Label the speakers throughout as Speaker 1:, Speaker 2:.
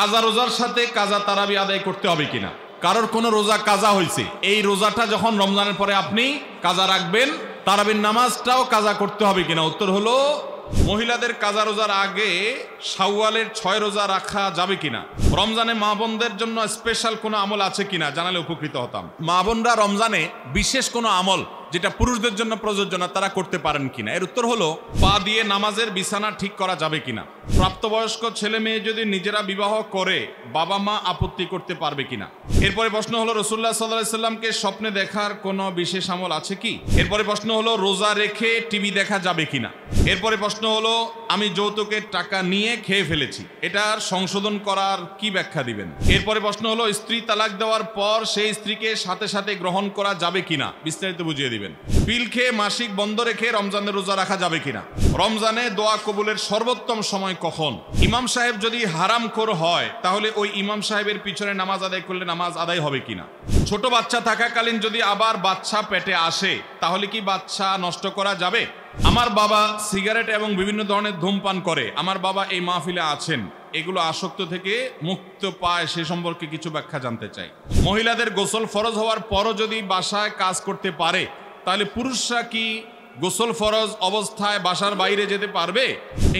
Speaker 1: কাজা রোজার সাথে কাজা তারাবি আদায় করতে হবে কিনা। কারোর কোনো রোজা কাজা হয়েছে, এই রোজাটা যখন রমজানের পরে আপনি কাজা রাখবেন, তারাবির নামাজটাও কাজা করতে হবে কিনা। উত্তর হলো মহিলাদের কাজা রোজার আগে শাওয়ালের 6 রোজা রাখা যাবে কিনা। রমজানে মা বোনদের জন্য স্পেশাল কোনো আমল আছে কিনা জানালে উপকৃত হতাম। মা বোনরা রমজানে বিশেষ কোনো আমল যেটা পুরুষদের জন্য প্রযোজ্য না তারা করতে পারেন কিনা। এর উত্তর হলো পা দিয়ে নামাজের বিছানা ঠিক করা যাবে কিনা। প্রাপ্তবয়স্ক ছেলে মেয়ে যদি নিজেরা বিবাহ করে বাবা মা আপত্তি করতে পারবে কিনা। এরপরে প্রশ্ন হলো রাসূলুল্লাহ সাল্লাল্লাহু আলাইহি সাল্লামকে স্বপ্নে দেখার কোনো বিশেষ আমল আছে কি। এরপরে প্রশ্ন হলো রোজা রেখে টিভি দেখা যাবে কিনা। এরপরে প্রশ্ন হলো আমি যৌতুকের টাকা নিয়ে খেয়ে ফেলেছি, এটার সংশোধন করার কি ব্যাখ্যা দিবেন। এরপরে প্রশ্ন হলো স্ত্রী তালাক দেওয়ার পর সেই স্ত্রীকে সাথে সাথে গ্রহণ করা যাবে কিনা, বিস্তারিত বুঝিয়ে দিবেন। পিল খেয়ে মাসিক বন্ধ রেখে রমজানের রোজা রাখা যাবে কিনা। রমজানে দোয়া কবুলের সর্বোত্তম সময় কখন। ইমাম সাহেব যদি হারামখোর হয় তাহলে ওই ইমাম সাহেবের পিছনে নামাজ আদায় করলে নামাজ আদায় হবে কিনা। ছোট বাচ্চা থাকাকালীন যদি আবার বাচ্চা পেটে আসে তাহলে কি বাচ্চা নষ্ট করা যাবে। আমার বাবা সিগারেট এবং বিভিন্ন ধরনের ধূমপান করে, আমার বাবা এই মাহফিলে আছেন, এগুলো আসক্ত থেকে মুক্ত পায় সে সম্পর্কে কিছু ব্যাখ্যা জানতে চাই। মহিলাদের গোসল ফরজ হওয়ার পরও যদি বাসায় কাজ করতে পারে তাহলে পুরুষরা কি গোসল ফরজ অবস্থায় বাসার বাইরে যেতে পারবে।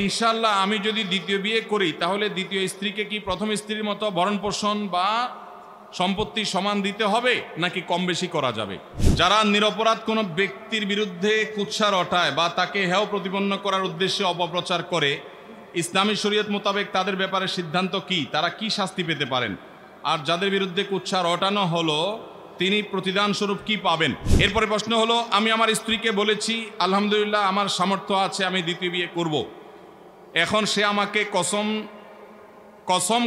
Speaker 1: ইনশাআল্লাহ আমি যদি দ্বিতীয় বিয়ে করি তাহলে দ্বিতীয় স্ত্রীকে কি প্রথম স্ত্রীর মতো ভরণ পোষণ বা সম্পত্তি সমান দিতে হবে নাকি কম বেশি করা যাবে। যারা নিরপরাধ কোনো ব্যক্তির বিরুদ্ধে কুৎসা রটায় বা তাকে হেয় প্রতিপন্ন করার উদ্দেশ্যে অপপ্রচার করে ইসলামী শরীয়ত মোতাবেক তাদের ব্যাপারে সিদ্ধান্ত কি, তারা কি শাস্তি পেতে পারেন। আর যাদের বিরুদ্ধে কুৎসা রটানো হলো তিনি প্রতিদান স্বরূপ কি পাবেন। এরপরে প্রশ্ন হলো আমি আমার স্ত্রীকে বলেছি আলহামদুলিল্লাহ আমার সামর্থ্য আছে আমি দ্বিতীয় বিয়ে করব, এখন সে আমাকে কসম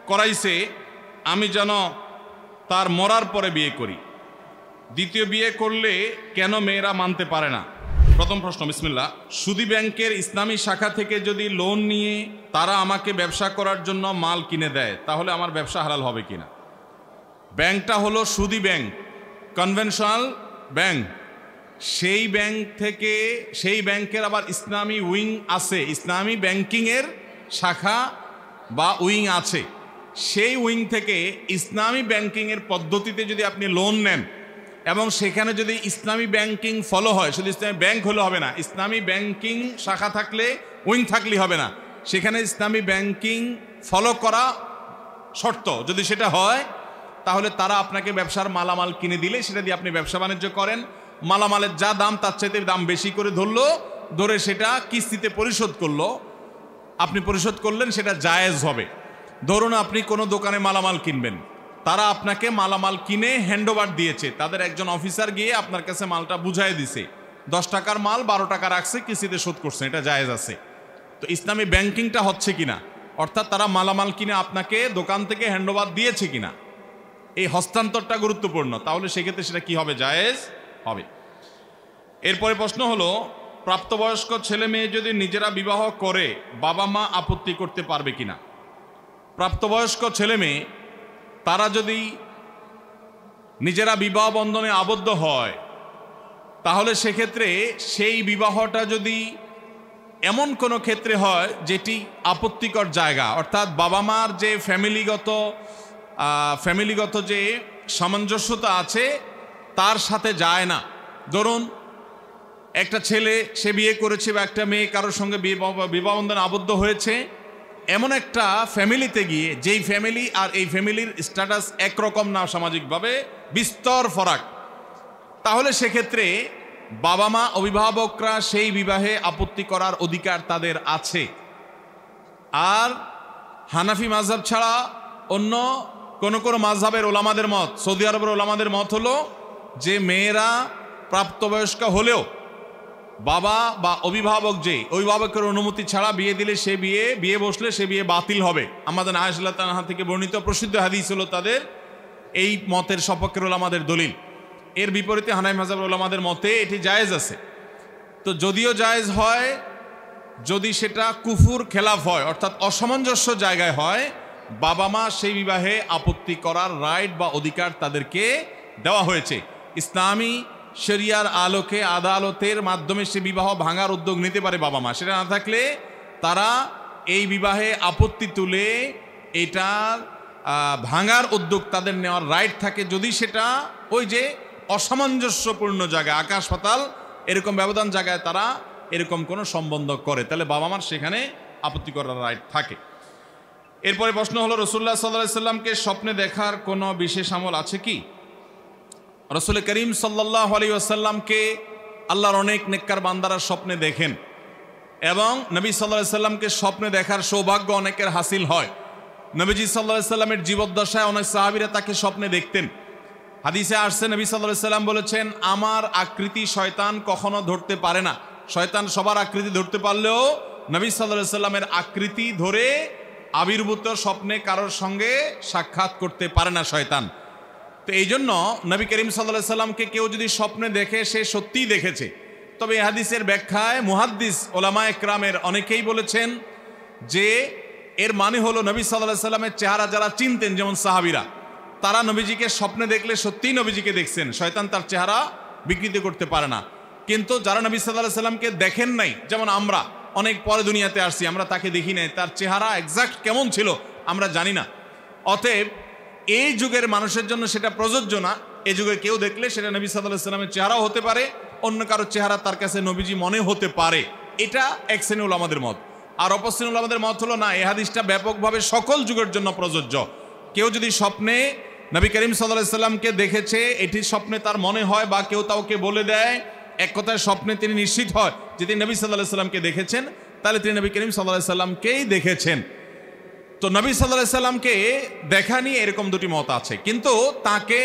Speaker 1: করাইছে আমি যেন তার মরার পরে বিয়ে করি, দ্বিতীয় বিয়ে করলে কেন মেয়েরা মানতে পারে না। প্রথম প্রশ্ন বিসমিল্লাহ। সুদী ব্যাংকের ইসলামী শাখা থেকে যদি লোন নিয়ে তারা আমাকে ব্যবসা করার জন্য মাল কিনে দেয় তাহলে আমার ব্যবসা হালাল হবে কিনা। ব্যাংকটা হলো সুদী ব্যাংক, কনভেনশনাল ব্যাংক। সেই ব্যাংক থেকে সেই ব্যাংকের আবার ইসলামী উইং আছে, ইসলামী ব্যাংকিংয়ের শাখা বা উইং আছে। সেই উইং থেকে ইসলামী ব্যাংকিংয়ের পদ্ধতিতে যদি আপনি লোন নেন এবং সেখানে যদি ইসলামী ব্যাংকিং ফলো হয়, শুধু ইসলামী ব্যাংক হলে হবে না, ইসলামী ব্যাংকিং শাখা থাকলে উইং থাকলেই হবে না, সেখানে ইসলামী ব্যাংকিং ফলো করা শর্ত। যদি সেটা হয় তাহলে তারা আপনাকে ব্যবসার মালামাল কিনে দিলে সেটা দিয়ে আপনি ব্যবসা বাণিজ্য করেন। মালামালের যা দাম তার চাইতে দাম বেশি করে ধরে সেটা কিস্তিতে পরিশোধ করলো, আপনি পরিশোধ করলেন, সেটা জায়েজ হবে। ধরুন আপনি কোনো দোকানে মালামাল কিনবেন, তারা আপনাকে মালামাল কিনে হ্যান্ডওভার দিয়েছে, তাদের একজন অফিসার গিয়ে আপনার কাছে মালটা বুঝাই দিছে, 10 টাকার মাল 12 টাকা রাখছে, কিস্তিতে শোধ করছে, এটা জায়েজ আছে। তো ইসলামী ব্যাংকিংটা হচ্ছে কিনা, অর্থাৎ তারা মালামাল কিনে আপনাকে দোকান থেকে হ্যান্ডওভার দিয়েছে কিনা, এই হস্তান্তরটা গুরুত্বপূর্ণ, তাহলে সেক্ষেত্রে সেটা কি হবে, জায়েজ হবে। এরপরে প্রশ্ন হলো প্রাপ্তবয়স্ক ছেলে মেয়ে যদি নিজেরা বিবাহ করে বাবা মা আপত্তি করতে পারবে কিনা। প্রাপ্তবয়স্ক ছেলে মেয়ে তারা যদি নিজেরা বিবাহ বন্ধনে আবদ্ধ হয় তাহলে সেক্ষেত্রে সেই বিবাহটা যদি এমন কোনো ক্ষেত্রে হয় যেটি আপত্তিকর জায়গা, অর্থাৎ বাবা মার যে ফ্যামিলিগত যে সামঞ্জস্যতা আছে তার সাথে যায় না। ধরুন একটা ছেলে সে বিয়ে করেছে বা একটা মেয়ে কারোর সঙ্গে বিবাহ বন্ধনে আবদ্ধ হয়েছে এমন একটা ফ্যামিলিতে গিয়ে, যেই ফ্যামিলি আর এই ফ্যামিলির স্ট্যাটাস একরকম না, সামাজিকভাবে বিস্তর ফরাক, তাহলে সেক্ষেত্রে বাবা মা অভিভাবকরা সেই বিবাহে আপত্তি করার অধিকার তাদের আছে। আর হানাফি মাযহাব ছাড়া অন্য কোনো মাযহাবের ওলামাদের মত, সৌদি আরবের ওলামাদের মত হলো যে মেয়েরা প্রাপ্তবয়স্ক হলেও বাবা বা অভিভাবকের অনুমতি ছাড়া বিয়ে দিলে বিয়ে বসলে সে বিয়ে বাতিল হবে। আমাদের আয়েশা রাদিয়াল্লাহু আনহা থেকে বর্ণিত প্রসিদ্ধ হাদিস হলো তাদের এই মতের সপক্ষের ওলামাদের দলিল। এর বিপরীতে হানাফি মাযহাবের ওলামাদের মতে এটি জায়েজ আছে। তো যদিও জায়েজ হয়, যদি সেটা কুফুর খেলাফ হয় অর্থাৎ অসামঞ্জস্য জায়গায় হয়, বাবা মা সেই বিবাহে আপত্তি করার রাইট বা অধিকার তাদেরকে দেওয়া হয়েছে। ইসলামী শরিয়ার আলোকে আদালতের মাধ্যমে সে বিবাহ ভাঙার উদ্যোগ নিতে পারে বাবা মা। সেটা না থাকলে তারা এই বিবাহে আপত্তি তুলে এটার ভাঙার উদ্যোগ তাদের নেওয়ার রাইট থাকে, যদি সেটা ওই যে অসামঞ্জস্যপূর্ণ জায়গায়, আকাশ পাতাল এরকম ব্যবধান জায়গায় তারা এরকম কোনো সম্বন্ধ করে, তাহলে বাবা মার সেখানে আপত্তি করার রাইট থাকে। এরপরে প্রশ্ন হলো, রাসূলুল্লাহ সাল্লাল্লাহু আলাইহি সাল্লামকে স্বপ্নে দেখার কোনো বিশেষ আমল আছে কি? রাসূল করিম সাল্লাল্লাহু আলাইহি ওয়াসাল্লামকে আল্লাহর অনেক নেককার বান্দারা স্বপ্নে দেখেন, এবং নবী সাল্লাল্লাহু আলাইহি সাল্লামকে স্বপ্নে দেখার সৌভাগ্য অনেকের হাসিল হয়। নবীজি সাল্লাল্লাহু আলাইহি সাল্লামের জীবদ্দশায় অনেক সাহাবীরা তাকে স্বপ্নে দেখতেন। হাদিসে আসছে, নবী সাল্লাল্লাহু আলাইহি সাল্লাম বলেছেন, আমার আকৃতি শয়তান কখনো ধরতে পারে না। শয়তান সবার আকৃতি ধরতে পারলেও নবী সাল্লাল্লাহু আলাইহি সাল্লামের আকৃতি ধরে আবির্ভূত স্বপ্নে কারোর সঙ্গে সাক্ষাৎ করতে পারে না শয়তান। তো এই জন্য নবী করিম সাল্লাল্লাহু আলাইহি সাল্লামকে কেউ যদি স্বপ্নে দেখে, সে সত্যিই দেখেছে। তবে এই হাদিসের ব্যাখ্যায় মুহাদ্দিস ওলামায়ে কেরামের অনেকেই বলেছেন যে এর মানে হলো নবী সাল্লাল্লাহু আলাইহি সাল্লামের চেহারা যারা চিনতেন, যেমন সাহাবীরা, তারা নবীজিকে স্বপ্নে দেখলে সত্যিই নবীজিকে দেখছেন, শয়তান তার চেহারা বিকৃত করতে পারে না। কিন্তু যারা নবী সাল্লাল্লাহু আলাইহি সাল্লামকে দেখেন নাই, যেমন আমরা অনেক পরে দুনিয়াতে আসছি, আমরা তাকে দেখি নাই, তার চেহারা এক্সাক্ট কেমন ছিল আমরা জানি না। অতএব এই যুগের মানুষের জন্য সেটা প্রযোজ্য না। এই যুগে কেউ দেখলে সেটা নবী সাল্লাল্লাহু আলাইহি সাল্লামের চেহারাও হতে পারে, অন্য কারো চেহারা তার কাছে নবীজি মনে হতে পারে। এটা এক শ্রেণীর উলামাদের মত। আর অপর শ্রেণীর উলামাদের মত হলো না, এই হাদিসটা ব্যাপকভাবে সকল যুগের জন্য প্রযোজ্য। কেউ যদি স্বপ্নে নবী করিম সাল্লাল্লাহু আলাইহি সাল্লামকে দেখেছে, এটি স্বপ্নে তার মনে হয়, বা কেউ তাকে বলে দেয়, এক কথায় স্বপ্নে তিনি নিশ্চিত হয় যে তিনি নবী সাল্লাল্লাহু আলাইহি সাল্লামকে দেখেছেন, তাহলে তিনি নবী করিম সাল্লাল্লাহু আলাইহি সাল্লামকেই দেখেছেন। তো নবী সাল্লাল্লাহু আলাইহি সাল্লামকে দেখা নিয়ে এরকম দুটি মত আছে, কিন্তু তাকে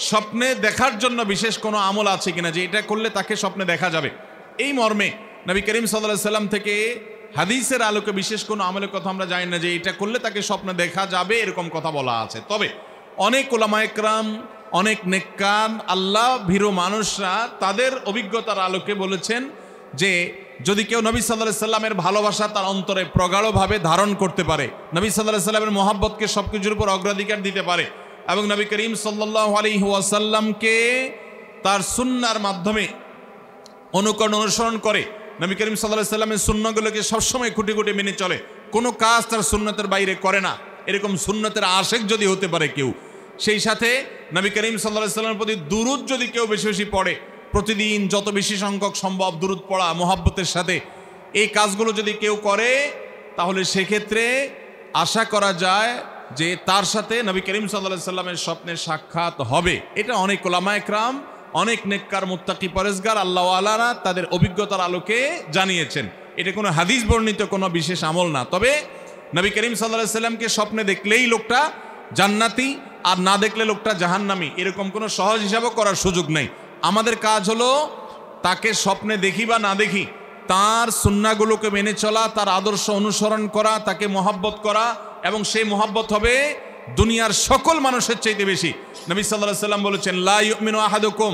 Speaker 1: স্বপ্নে দেখার জন্য বিশেষ কোনো আমল আছে কিনা, যে এটা করলে তাকে স্বপ্নে দেখা যাবে, এই মর্মে নবী করিম সাল্লাল্লাহু আলাইহি সাল্লাম থেকে হাদিসের আলোকে বিশেষ কোনো আমলের কথা আমরা জানি না যে এটা করলে তাকে স্বপ্নে দেখা যাবে, এরকম কথা বলা আছে। তবে অনেক উলামায়ে কেরাম, অনেক নেককার আল্লাহ ভীরু মানুষরা তাদের অভিজ্ঞতার আলোকে বলেছেন যে যদি কেউ নবী সাল্লাল্লাহু আলাইহি সাল্লামের ভালোবাসা তার অন্তরে প্রগাঢ়ভাবে ধারণ করতে পারে, নবী সাল্লাল্লাহু আলাইহি সাল্লামের মহব্বতকে সবকিছুর উপর অগ্রাধিকার দিতে পারে, এবং নবী করিম সাল্লাল্লাহু আলাইহি ওয়াসাল্লামকে তার সুন্নাহর মাধ্যমে অনুসরণ করে, নবী করিম সাল্লাল্লাহু আলাইহি সাল্লামের সুন্নাহগুলোকে সবসময় খুঁটি খুঁটি মেনে চলে, কোনো কাজ তার সুন্নতের বাইরে করে না, এরকম সুন্নতের আশেক যদি হতে পারে কেউ, সেই সাথে নবী করিম সাল্লাল্লাহু আলাইহি সাল্লামের প্রতি দুরূদ যদি কেউ বেশি বেশি পড়ে, প্রতিদিন যত বেশি সংখ্যক সম্ভব দুরূদ পড়া মোহাব্বতের সাথে, এই কাজগুলো যদি কেউ করে, তাহলে সেক্ষেত্রে আশা করা যায় যে তার সাথে নবী করিম সাল্লাল্লাহু আলাইহি সাল্লামের স্বপ্নের সাক্ষাৎ হবে। এটা অনেক উলামায়ে কেরাম, অনেক নেককার মুত্তাকি পরেজগার আল্লাহওয়ালারা তাদের অভিজ্ঞতার আলোকে জানিয়েছেন। এটা কোনো হাদিস বর্ণিত কোনো বিশেষ আমল না। তবে নবী করিম সাল্লাল্লাহু আলাইহি সাল্লামকে স্বপ্নে দেখলেই লোকটা জান্নাতি, আর না দেখলে লোকটা জাহান্নামী, এরকম কোনো সহজ হিসাবও করার সুযোগ নেই। আমাদের কাজ হলো তাকে স্বপ্নে দেখি বা না দেখি, তার সুন্নাহগুলোকে মেনে চলা, তার আদর্শ অনুসরণ করা, তাকে মহব্বত করা, এবং সেই মহব্বত হবে দুনিয়ার সকল মানুষের চাইতে বেশি। নবী সাল্লাল্লাহু আলাইহি সাল্লাম বলেছেন, লা ইউমিনু আহাদুকুম,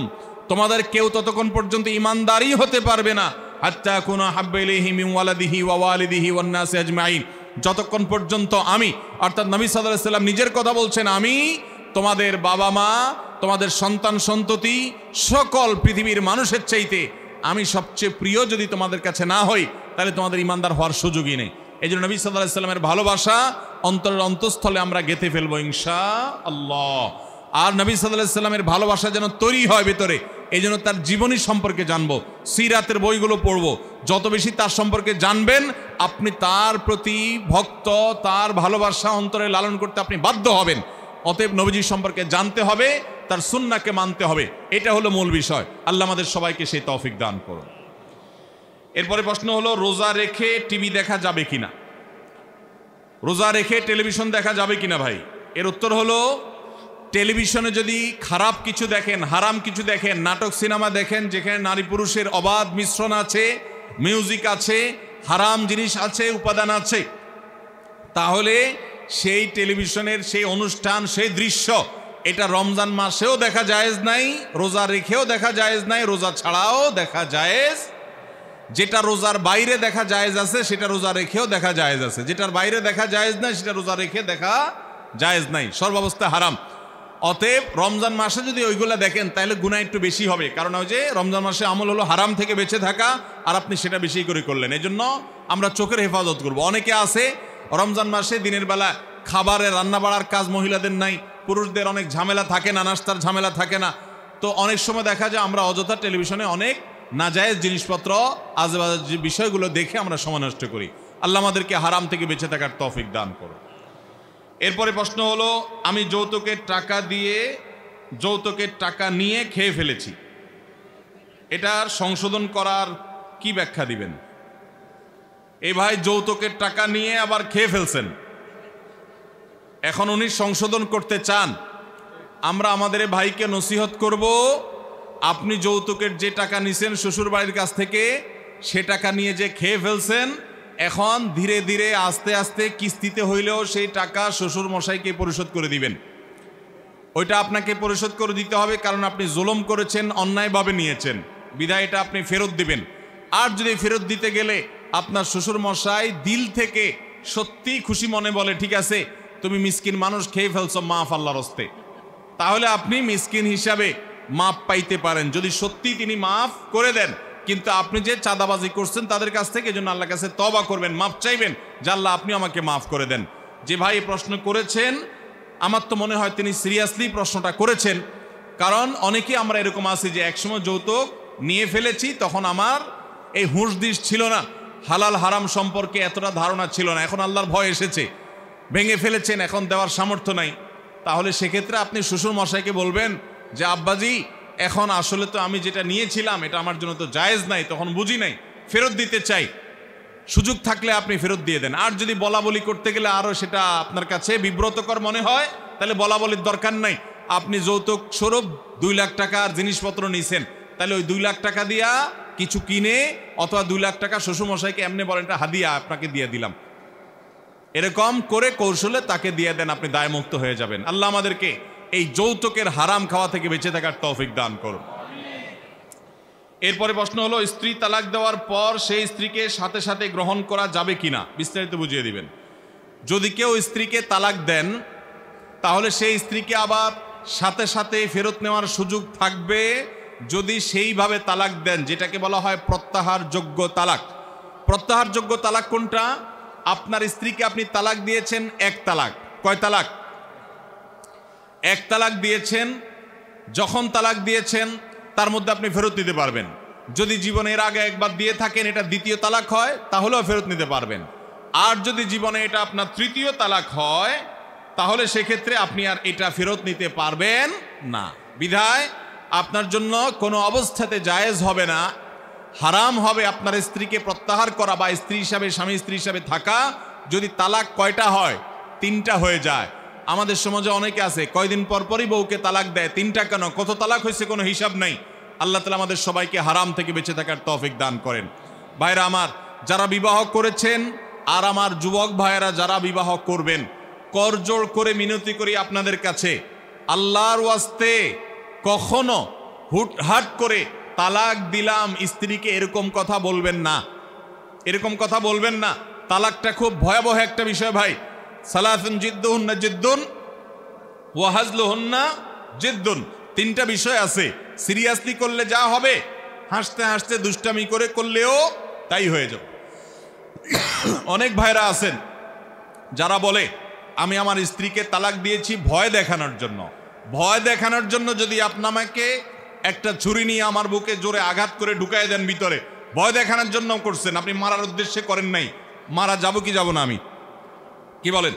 Speaker 1: তোমাদের কেউ ততক্ষণ পর্যন্ত ঈমানদারই হতে পারবে না, হাত্তা কুনা হাব্বা ইলাইহি মিন ওয়ালাদিহি ওয়া ওয়ালিদিহি ওয়ান নাসি আজমাইন, যতক্ষণ পর্যন্ত আমি, অর্থাৎ নবী সাল্লাল্লাহু আলাইহি সাল্লাম নিজের কথা বলছেন, আমি তোমাদের বাবা মা, তোমাদের সন্তান সন্ততি, সকল পৃথিবীর মানুষের চাইতে আমি সবচেয়ে প্রিয় যদি তোমাদের কাছে না হই, তাহলে তোমাদের ঈমানদার হওয়ার সুযোগই নেই। এই জন্য নবী সাল্লাল্লাহু আলাইহি সাল্লামের ভালোবাসা অন্তরের অন্তঃস্থলে আমরা গেঁথে ফেলবো ইনশাআল্লাহ। আর নবী সাল্লাল্লাহু আলাইহি সাল্লামের ভালোবাসা যেন তৈরি হয় ভিতরে, এই জন্য তার জীবনী সম্পর্কে জানবো, সিরাতের বইগুলো পড়বো। যত বেশি তার সম্পর্কে জানবেন, আপনি তার প্রতি ভক্ত, তার ভালোবাসা অন্তরে লালন করতে আপনি বাধ্য হবেন। অতএব নবীজির সম্পর্কে জানতে হবে, তার সুন্নাহকে মানতে হবে, এটা হলো মূল বিষয়। আল্লাহ আমাদের সবাইকে সেই তৌফিক দান করুন। এরপরে প্রশ্ন হলো, রোজা রেখে টিভি দেখা যাবে কিনা? রোজা রেখে টেলিভিশন দেখা যাবে কিনা ভাই? এর উত্তর হলো, টেলিভিশনে যদি খারাপ কিছু দেখেন, হারাম কিছু দেখেন, নাটক সিনেমা দেখেন যেখানে নারী পুরুষের অবাধ মিশ্রণ আছে, মিউজিক আছে, হারাম জিনিস আছে, উপাদান আছে, তাহলে সেই টেলিভিশনের সেই অনুষ্ঠান, সেই দৃশ্য, এটা রমজান মাসেও দেখা জায়েজ নাই, রোজা রেখেও দেখা জায়েজ নাই, রোজা ছাড়াও দেখা জায়েজ। যেটা রোজার বাইরে দেখা জায়েজ আছে, সেটা রোজা রেখেও দেখা জায়েজ আছে। যেটার বাইরে দেখা জায়েজ নাই, সেটা রোজা রেখে দেখা জায়েজ নাই, সর্বাবস্থা হারাম। অতএব রমজান মাসে যদি ওইগুলা দেখেন, তাহলে গুনাহ একটু বেশি হবে, কারণ ওই যে রমজান মাসে আমল হলো হারাম থেকে বেঁচে থাকা, আর আপনি সেটা বেশি করে করলেন। এই জন্য আমরা চোখের হেফাজত করব। অনেকে আছে রমজান মাসে দিনের বেলা খাবারের রান্না বাড়ার কাজ মহিলাদের নাই, পুরুষদের অনেক ঝামেলা থাকে না, নাস্তার ঝামেলা থাকে না। তো অনেক সময় দেখা যায় আমরা অযথা টেলিভিশনে অনেক নাজায়েজ জিনিসপত্র আজেবাজে যে বিষয়গুলো দেখে আমরা সময় নষ্ট করি। আল্লাহ আমাদেরকে হারাম থেকে বেঁচে থাকার তৌফিক দান করো। এরপরে প্রশ্ন হলো, আমি যৌতুকের টাকা নিয়ে খেয়ে ফেলেছি, এটার সংশোধন করার কি ব্যাখ্যা দিবেন? এই ভাই যৌতুকের টাকা নিয়ে আবার খেয়ে ফেলছেন, এখন উনি সংশোধন করতে চান। আমরা আমাদের ভাইকে নসিহত করব, আপনি যৌতুকের যে টাকা নিছেন শ্বশুর বাড়ির কাছ থেকে, সে টাকা নিয়ে যে খেয়ে ফেলছেন, এখন ধীরে ধীরে আস্তে আস্তে কিস্তিতে হইলেও সেই টাকা শ্বশুর মশাইকে পরিশোধ করে দিবেন। ওইটা আপনাকে পরিশোধ করে দিতে হবে, কারণ আপনি জুলুম করেছেন, অন্যায়ভাবে নিয়েছেন, বিধায় এটা আপনি ফেরত দিবেন। আর যদি ফেরত দিতে গেলে আপনার শ্বশুর মশাই দিল থেকে সত্যি খুশি মনে বলে, ঠিক আছে তুমি মিসকিন মানুষ, খেয়ে ফেলছো, মাফ আল্লাহর হস্তে, তাহলে আপনি মিসকিন হিসাবে মাফ পাইতে পারেন, যদি সত্যি তিনি মাফ করে দেন। কিন্তু আপনি যে চাঁদাবাজি করছেন তাদের কাছ থেকে, এজন্য আল্লাহর কাছে তওবা করবেন, মাফ চাইবেন যে আল্লাহ আপনি আমাকে মাফ করে দেন। যে ভাই প্রশ্ন করেছেন, আমার তো মনে হয় তিনি সিরিয়াসলি প্রশ্নটা করেছেন, কারণ অনেকেই আমরা এরকম আছি যে একসময় যৌতুক নিয়ে ফেলেছি, তখন আমার এই হুঁশ দিশ ছিল না, হালাল হারাম সম্পর্কে এতটা ধারণা ছিল না, এখন আল্লাহর ভয় এসেছে, ভেঙে ফেলেছেন, এখন দেওয়ার সামর্থ্য নাই। তাহলে সেক্ষেত্রে আপনি শ্বশুর মশাইকে বলবেন যে আব্বাজি এখন আসলে তো আমি যেটা নিয়েছিলাম এটা আমার জন্য তো জায়েজ নাই, তখন বুঝি নাই, ফেরত দিতে চাই, সুযোগ থাকলে আপনি ফেরত দিয়ে দেন। আর যদি বলা বলি করতে গেলে আরও সেটা আপনার কাছে বিব্রতকর মনে হয়, তাহলে বলা বলির দরকার নাই। আপনি যৌতুক স্বরূপ 2 লাখ টাকার জিনিসপত্র নিছেন, তাহলে ওই 2 লাখ টাকা দিয়া কিছু কিনে, অথবা 2 লাখ টাকা শ্বশুরমশাইকে এমনি বলেন এটা হাদিয়া আপনাকে দিয়ে দিলাম, এরকম করে কৌশলে তাকে দিয়ে দেন, আপনি দায়মুক্ত হয়ে যাবেন। আল্লাহ আমাদেরকে এই যৌতুকের হারাম খাওয়া থেকে বেঁচে থাকার তৌফিক দান করুন। এরপরে প্রশ্ন হলো, স্ত্রী তালাক দেওয়ার পর সেই স্ত্রীকে সাথে সাথে গ্রহণ করা যাবে কিনা, বিস্তারিত বুঝিয়ে দিবেন। যদি কেউ স্ত্রীকে তালাক দেন, তাহলে সেই স্ত্রীকে আবার সাথে সাথে ফেরত নেওয়ার সুযোগ থাকবে যদি সেইভাবে তালাক দেন, যেটাকে বলা হয় প্রত্যাহারযোগ্য তালাক। প্রত্যাহারযোগ্য তালাক কোনটা? আপনার স্ত্রীকে আপনি তালাক দিয়েছেন 1 তালাক। কয় তালাক? 1 তালাক দিয়েছেন। যখন তালাক দিয়েছেন তার মধ্যে আপনি ফেরত নিতে পারবেন। যদি জীবনের আগে একবার দিয়ে থাকেন, এটা 2য় তালাক হয়, তাহলেও ফেরত নিতে পারবেন। আর যদি জীবনে এটা আপনার 3য় তালাক হয়, তাহলে সেক্ষেত্রে আপনি আর এটা ফেরত নিতে পারবেন না। বিধায় আপনার জন্য কোনো অবস্থাতে জায়েজ হবে না, হারাম হবে আপনার স্ত্রীকে প্রত্যাহার করা বা স্ত্রী হিসাবে, স্বামী স্ত্রী হিসাবে থাকা, যদি তালাক কয়টা হয়? 3টা হয়ে যায়। আমাদের সমাজে অনেকে আছে কয়দিন পর পরই বউকে তালাক দেয়, 3টা কেন, কত তালাক হয়েছে কোনো হিসাব নাই। আল্লাহ তাআলা আমাদের সবাইকে হারাম থেকে বেঁচে থাকার তৌফিক দান করেন। ভাইরা আমার, যারা বিবাহ করেছেন আর আমার যুবক ভাইয়েরা যারা বিবাহ করবেন, করজোড় করে মিনতি করি আপনাদের কাছে, আল্লাহর ওয়াস্তে কখনো হুটহাট করে তালাক দিলাম স্ত্রীকে এরকম কথা বলবেন না, এরকম কথা বলবেন না। তালাকটা খুব ভয়াবহ একটা বিষয় ভাই। সালাসুন জিদ্দুহুন্না জিদ্দুন ওয়া হাজলুহুন্না জিদ্দুন, 3টা বিষয় আছে। সিরিয়াসলি করলে যা হবে, হাসতে হাসতে দুষ্টামি করে করলেও তাই হয়ে যাবে। অনেক ভাইরা আছেন যারা বলে আমি আমার স্ত্রীকে তালাক দিয়েছি ভয় দেখানোর জন্য। ভয় দেখানোর জন্য যদি আপনাকে একটা ছুরি নিয়ে আমার বুকে জোরে আঘাত করে ঢুকাই দেন ভিতরে, ভয় দেখানোর জন্য করছেন, আপনি মারার উদ্দেশ্যে করেন নাই। মারা যাব কি যাব না আমি, কি বলেন?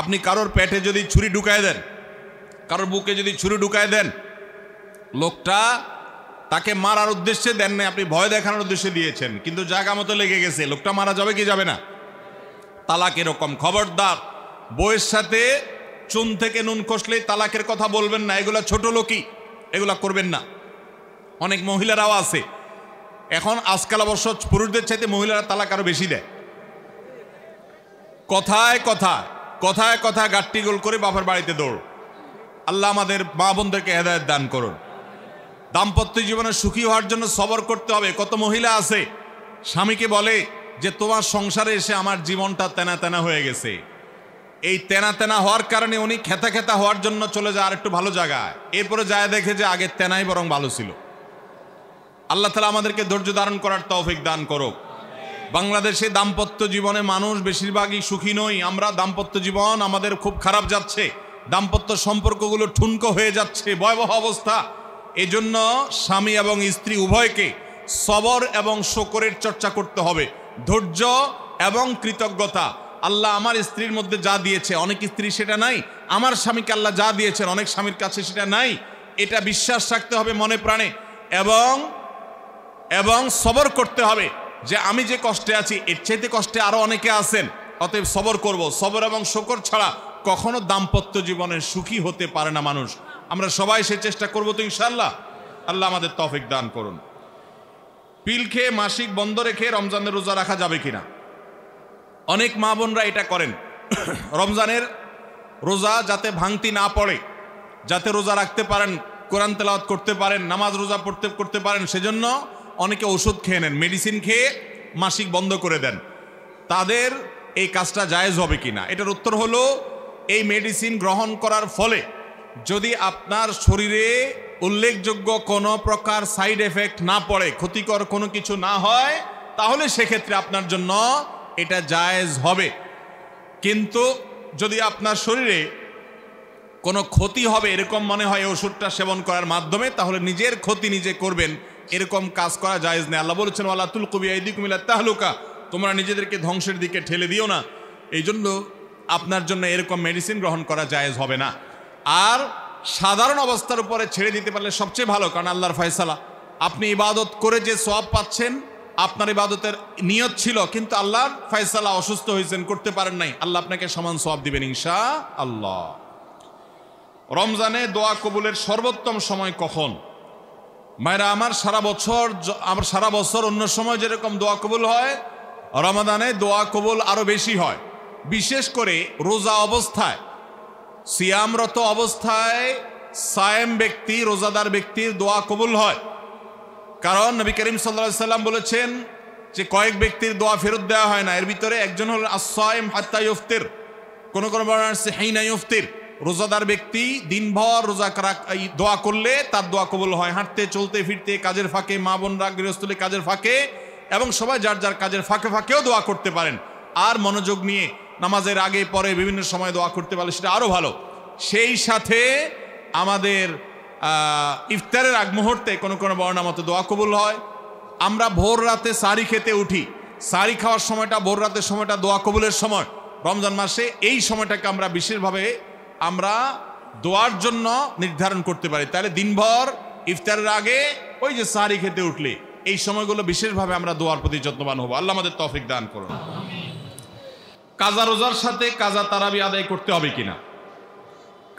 Speaker 1: আপনি কারোর পেটে যদি ছুরি ঢুকায় দেন, কারোর বুকে যদি ছুরি ঢুকায় দেন, লোকটা তাকে মারার উদ্দেশ্যে দেন নাই, আপনি ভয় দেখানোর উদ্দেশ্যে দিয়েছেন, কিন্তু জায়গা মতো লেগে গেছে, লোকটা মারা যাবে কি যাবে না? তালাক এরকম। খবরদার, বউয়ের সাথে চুন থেকে নুন খসলেই তালাকের কথা বলবেন না, এগুলা ছোট লোকই, এগুলা করবেন না। অনেক মহিলারাও আছে এখন, আজকাল অবশ্য পুরুষদের চাইতে মহিলারা তালাক আরো বেশি দেয়। কথায় কথায় কথায় কথায় গাট্টি গোল করে বাপের বাড়িতে দৌড়। আল্লাহ আমাদের মা বোনদেরকে হেদায়েত দান করুন। দাম্পত্য জীবনে সুখী হওয়ার জন্য সবর করতে হবে। কত মহিলা আছে স্বামীকে বলে যে তোমার সংসারে এসে আমার জীবনটা তেনা তেনা হয়ে গেছে। এই তেনা তেনা হওয়ার কারণে উনি খেতা খেতা হওয়ার জন্য চলে যায় আর একটু ভালো জায়গায়, এরপরে যায় দেখে যে আগের তেনাই বরং ভালো ছিল। আল্লাহ তাআলা আমাদেরকে ধৈর্য ধারণ করার তৌফিক দান করুক। বাংলাদেশে দাম্পত্য জীবনে মানুষ বেশিরভাগই সুখী নই আমরা। দাম্পত্য জীবন আমাদের খুব খারাপ যাচ্ছে, দাম্পত্য সম্পর্কগুলো ঠুনকো হয়ে যাচ্ছে, ভয়াবহ অবস্থা। এজন্য স্বামী এবং স্ত্রী উভয়কে সবর এবং শকরের চর্চা করতে হবে, ধৈর্য এবং কৃতজ্ঞতা। আল্লাহ আমার স্ত্রীর মধ্যে যা দিয়েছে, অনেক স্ত্রী সেটা নাই। আমার স্বামীকে আল্লাহ যা দিয়েছেন, অনেক স্বামীর কাছে সেটা নাই। এটা বিশ্বাস রাখতে হবে মনে প্রাণে, এবং সবর করতে হবে যে আমি যে কষ্টে আছি এর চাইতে কষ্টে আরো অনেকে আছেন, অতএব সবর করব। সবর এবং শকর ছাড়া কখনো দাম্পত্য জীবনে সুখী হতে পারে না মানুষ। আমরা সবাই সে চেষ্টা করব তো ইনশাআল্লাহ। আল্লাহ আমাদের তৌফিক দান করুন। পিল খেয়ে মাসিক বন্ধ রেখে রমজানের রোজা রাখা যাবে কিনা? অনেক মা বোনরা এটা করেন। রমজানের রোজা যাতে ভাঙতি না পড়ে, যাতে রোজা রাখতে পারেন, কোরআন তেলাওয়াত করতে পারেন, নামাজ রোজা করতে পারেন, সেজন্য অনেকে ওষুধ খেয়ে নেন, মেডিসিন খেয়ে মাসিক বন্ধ করে দেন। তাদের এই কাজটা জায়েজ হবে কিনা? এটার উত্তর হলো, এই মেডিসিন গ্রহণ করার ফলে যদি আপনার শরীরে উল্লেখযোগ্য কোনো প্রকার সাইড এফেক্ট না পড়ে, ক্ষতিকর কোনো কিছু না হয়, তাহলে সেক্ষেত্রে আপনার জন্য এটা জায়েজ হবে। কিন্তু যদি আপনার শরীরে কোনো ক্ষতি হবে এরকম মনে হয় ওষুধটা সেবন করার মাধ্যমে, তাহলে নিজের ক্ষতি নিজে করবেন, এরকম কাজ করা জায়েজ নেই। আল্লাহ বলেছেন ওয়ালা তুলকু বিআইদিকুম ইলা তাহলুকা, তোমরা নিজেদেরকে ধ্বংসের দিকে ঠেলে দিও না। এই জন্য আপনার জন্য এরকম মেডিসিন গ্রহণ করা জায়েজ হবে না। আর সাধারণ অবস্থার উপরে ছেড়ে দিতে পারলে সবচেয়ে ভালো, কারণ আল্লাহর ফয়সালা। আপনি ইবাদত করে যে সওয়াব পাচ্ছেন, আপনার ইবাদতের নিয়ত ছিল, কিন্তু আল্লাহর ফয়সালা অসুস্থ হয়েছেন, করতে পারেন নাই, আল্লাহ আপনাকে সমান সওয়াব দিবেন ইনশাআল্লাহ। রমজানে দোয়া কবুলের সর্বোত্তম সময় কখন? মায়েরা আমার, সারা বছর অন্য সময় যেরকম দোয়া কবুল হয়, রমাদানে দোয়া কবুল আরো বেশি হয়। বিশেষ করে রোজা অবস্থায়, সিয়ামরত অবস্থায় সায়েম ব্যক্তি, রোজাদার ব্যক্তির দোয়া কবুল হয়। কারণ নবী করিম সাল্লাল্লাহু আলাইহি সাল্লাম বলেছেন যে কয়েক ব্যক্তির দোয়া ফেরত দেওয়া হয় না। এর ভিতরে একজন হলেন আস-সায়েম হাত্তা ইফতির, কোন বর্ণনা আছে হিনা ইফতির, রোজাদার ব্যক্তি দিনভর রোজা দোয়া করলে তার দোয়া কবুল হয়। হাঁটতে চলতে ফিরতে, কাজের ফাঁকে, মা বোনরা গৃহস্থলী কাজের ফাঁকে, এবং সবাই যার যার কাজের ফাঁকে ফাঁকেও দোয়া করতে পারেন। আর মনোযোগ নিয়ে নামাজের আগে পরে বিভিন্ন সময় দোয়া করতে পারলে সেটা আরো ভালো। সেই সাথে আমাদের ইফতারের আগ মুহূর্তে কোনো বর্ণনা মতো দোয়া কবুল হয়। আমরা ভোর রাতে সারি খেতে উঠি, সারি খাওয়ার সময়টা, ভোর রাতের সময়টা দোয়া কবুলের সময়। রমজান মাসে এই সময়টাকে আমরা বিশেষভাবে আমরা দোয়ার জন্য নির্ধারণ করতে পারি। তাহলে দিনভর ইফতারের আগে ওই যে সারি খেতে উঠলে এই সময়গুলো বিশেষভাবে আমরা দোয়ার প্রতি যত্নবান হব। আল্লাহ আমাদের তৌফিক দান করুন। কাজা রোজার সাথে কাজা তারাবি আদায় করতে হবে কিনা?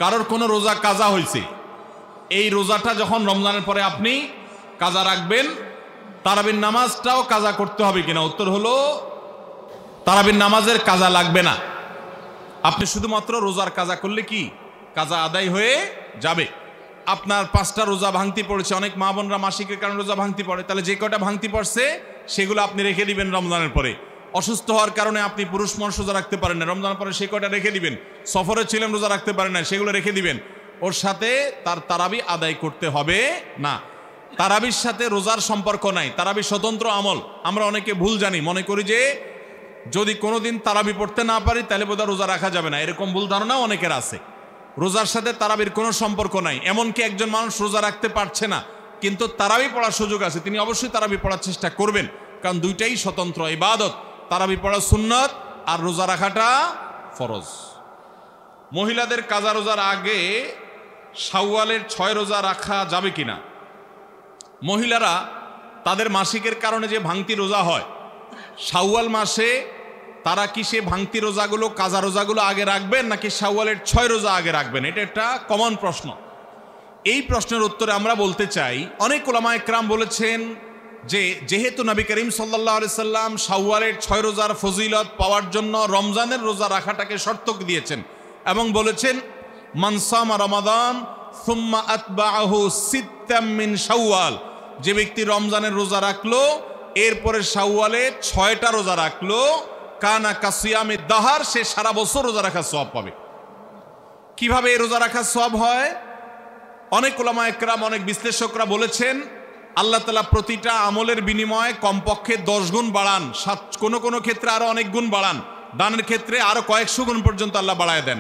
Speaker 1: কারোর কোনো রোজা কাজা হয়েছে, এই রোজাটা যখন রমজানের পরে আপনি কাজা রাখবেন, তারাবির নামাজটাও কাজা করতে হবে কিনা? উত্তর হলো, তারাবির নামাজের কাজা লাগবে না। আপনি শুধুমাত্র রোজার কাজা করলে কি কাজা আদায় হয়ে যাবে। আপনার 5টা রোজা ভাঙতি পড়েছে, অনেক মা বোনরা মাসিকের কারণে রোজা ভাঙতি পড়ে, তাহলে যে কটা ভাঙতি পড়ছে সেগুলো আপনি রেখে দিবেন রমজানের পরে। অসুস্থ হওয়ার কারণে আপনি পুরুষ মানুষ রোজা রাখতে পারেন না, রমজানের পরে সেই কটা রেখে দিবেন। সফরে ছিলেন, রোজা রাখতে পারেন না, সেগুলো রেখে দিবেন। ওর সাথে তার তারাবি আদায় করতে হবে না। তারাবির সাথে রোজার সম্পর্ক নাই, তারাবি স্বতন্ত্র আমল। আমরা অনেকে ভুল জানি, মনে করি যে যদি কোনোদিন তারাবি পড়তে না পারি তাহলে বোধহয় রোজা রাখা যাবে না, এরকম ভুল ধারণা অনেকের আছে। রোজার সাথে তারাবির কোনো সম্পর্ক নাই। এমনকি একজন মানুষ রোজা রাখতে পারছে না, কিন্তু তারাবি পড়ার সুযোগ আছে, তিনি অবশ্যই তারাবি পড়ার চেষ্টা করবেন, কারণ দুইটাই স্বতন্ত্র ইবাদত। তারাবি পড়া সুন্নত আর রোজা রাখাটা ফরজ। মহিলাদের কাজা রোজার আগে শাওয়ালের 6 রোজা রাখা যাবে কিনা? মহিলারা তাদের মাসিকের কারণে যে ভাঙতি রোজা হয়, শাওয়াল মাসে তারা কি সে ভাঙতি রোজাগুলো, কাজা রোজাগুলো আগে রাখবেন, নাকি শাওয়ালের 6 রোজা আগে রাখবেন? এটা একটা কমন প্রশ্ন। এই প্রশ্নের উত্তরে আমরা বলতে চাই, অনেক উলামায়ে কেরাম বলেছেন যে যেহেতু নবী করিম সাল্লাল্লাহু আলাইহি সাল্লাম শাওয়ালের 6 রোজার ফজিলত পাওয়ার জন্য রমজানের রোজা রাখাটাকে শর্ত দিয়েছেন, এবং বলেছেন মান সামা রমাদান সুম্মা আতবাআহু সিত্তাম মিন শাওয়াল, যে ব্যক্তি রমজানের রোজা রাখলো এরপরে শাওয়ালে 6টা রোজা রাখলো, কানা কাসিয়ামে দাহার, সে সারা বছর রোজা রাখার সওয়াব পাবে। কিভাবে এই রোজা রাখার সওয়াব হয়? অনেক উলামায়ে কেরাম, অনেক বিশ্লেষকরা বলেছেন আল্লাহ তাআলা প্রতিটা আমলের বিনিময়ে কমপক্ষে 10 গুণ বাড়ান, কোনো কোনো ক্ষেত্রে আরো অনেক গুণ বাড়ান, দানের ক্ষেত্রে আরো কয়েকশো গুণ পর্যন্ত আল্লাহ বাড়ায় দেন।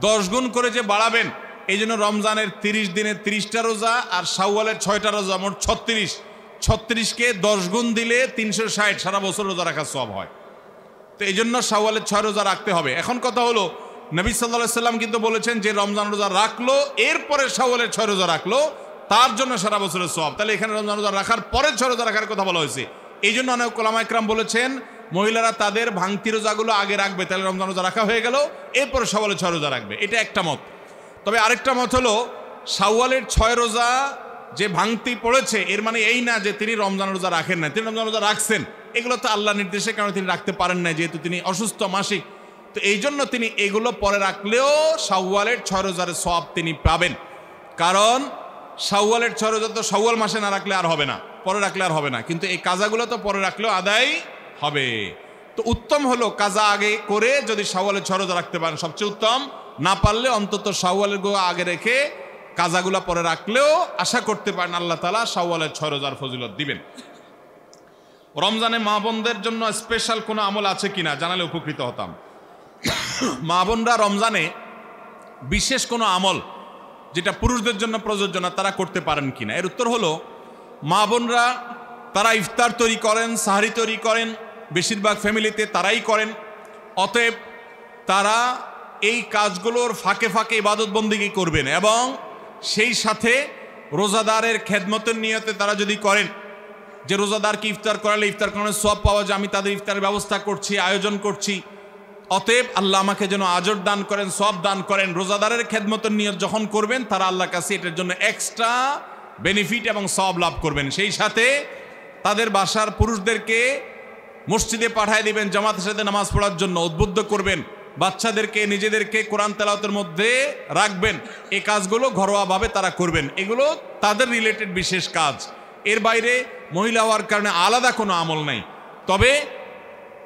Speaker 1: 10 গুণ করে যে বাড়াবেন, এই জন্য রমজানের 30 দিনে 30টা রোজা আর শাওয়ালের 6টা রোজা, মোট 36কে 10 গুণ দিলে 360, সারা বছর রোজা রাখার সওয়াব হয়। তো এই জন্য শাওয়ালের 6 রোজা রাখতে হবে। এখন কথা হলো, নবী সাল্লাল্লাহু আলাইহি সাল্লাম কিন্তু বলেছেন যে রমজান রোজা রাখলো, এরপরে শাওয়ালের 6 রোজা রাখলো, তার জন্য সারা বছরের সওয়াব। তাহলে এখানে রমজান রোজা রাখার পরে 6 রোজা রাখার কথা বলা হয়েছে। এই জন্য অনেক উলামা ইকরাম বলেছেন মহিলারা তাদের ভাঙতি রোজাগুলো আগে রাখবে, তাহলে রমজান রোজা রাখা হয়ে গেল, এরপরে শাওয়ালের 6 রোজা রাখবে। এটা একটা মত। তবে আরেকটা মত হলো শাওয়ালের 6 রোজা যে ভাঙতি পড়েছে, এর মানে এই না যে তিনি রমজান রোজা রাখেন না, তিনি রমজান রোজা রাখছেন। এগুলো তো আল্লাহ নির্দেশে, কারণ তিনি রাখতে পারেন না, যেহেতু তিনি অসুস্থ মাসিক। তো এই জন্য তিনি এগুলো পরে রাখলেও শাওয়ালের 6 রোজার সওয়াব তিনি পাবেন। কারণ শাওয়ালের 6 রোজা তো শাওয়াল মাসে না রাখলে আর হবে না, পরে রাখলে আর হবে না, কিন্তু এই কাজাগুলো তো পরে রাখলেও আদায় হবে। তো উত্তম হলো কাজা আগে করে যদি শাওয়ালের 6 রোজা রাখতে পারেন সবচেয়ে উত্তম, না পারলে অন্তত শাওয়ালের আগে রেখে কাজাগুলা পরে রাখলেও আশা করতে পারেন আল্লাহ তাআলা শাওয়ালের 6 রোজার ফজিলত দিবেন। রমজানে মা বোনদের জন্য স্পেশাল কোনো আমল আছে কিনা জানালে উপকৃত হতাম। মা বোনরা রমজানে বিশেষ কোনো আমল যেটা পুরুষদের জন্য প্রযোজ্য না, তারা করতে পারেন কিনা? এর উত্তর হলো, মা বোনরা তারা ইফতার তৈরি করেন, সাহারি তৈরি করেন, বেশিরভাগ ফ্যামিলিতে তারাই করেন। অতএব তারা এই কাজগুলোর ফাঁকে ফাঁকে ইবাদত বন্দেগী করবেন, এবং সেই সাথে রোজাদারের খেদমতের নিয়তে তারা যদি করেন যে রোজাদারকে ইফতার করালে ইফতার করানোর সওয়াব পাওয়া যায়, আমি তাদের ইফতারের ব্যবস্থা করছি, আয়োজন করছি, অতএব আল্লাহ আমাকে যেন আজর দান করেন, সওয়াব দান করেন। রোজাদারের খেদমতের নিয়ত যখন করবেন, তারা আল্লাহর কাছে এটার জন্য এক্সট্রা বেনিফিট এবং সওয়াব লাভ করবেন। সেই সাথে তাদের বাসার পুরুষদেরকে মসজিদে পাঠিয়ে দিবেন জামাতের সাথে নামাজ পড়ার জন্য, উদ্বুদ্ধ করবেন, বাচ্চাদেরকে নিজেদেরকে কোরআন তেলাওয়াতের মধ্যে রাখবেন। এই কাজগুলো ঘরোয়াভাবে তারা করবেন, এগুলো তাদের রিলেটেড বিশেষ কাজ। এর বাইরে মহিলা হওয়ার কারণে আলাদা কোনো আমল নাই। তবে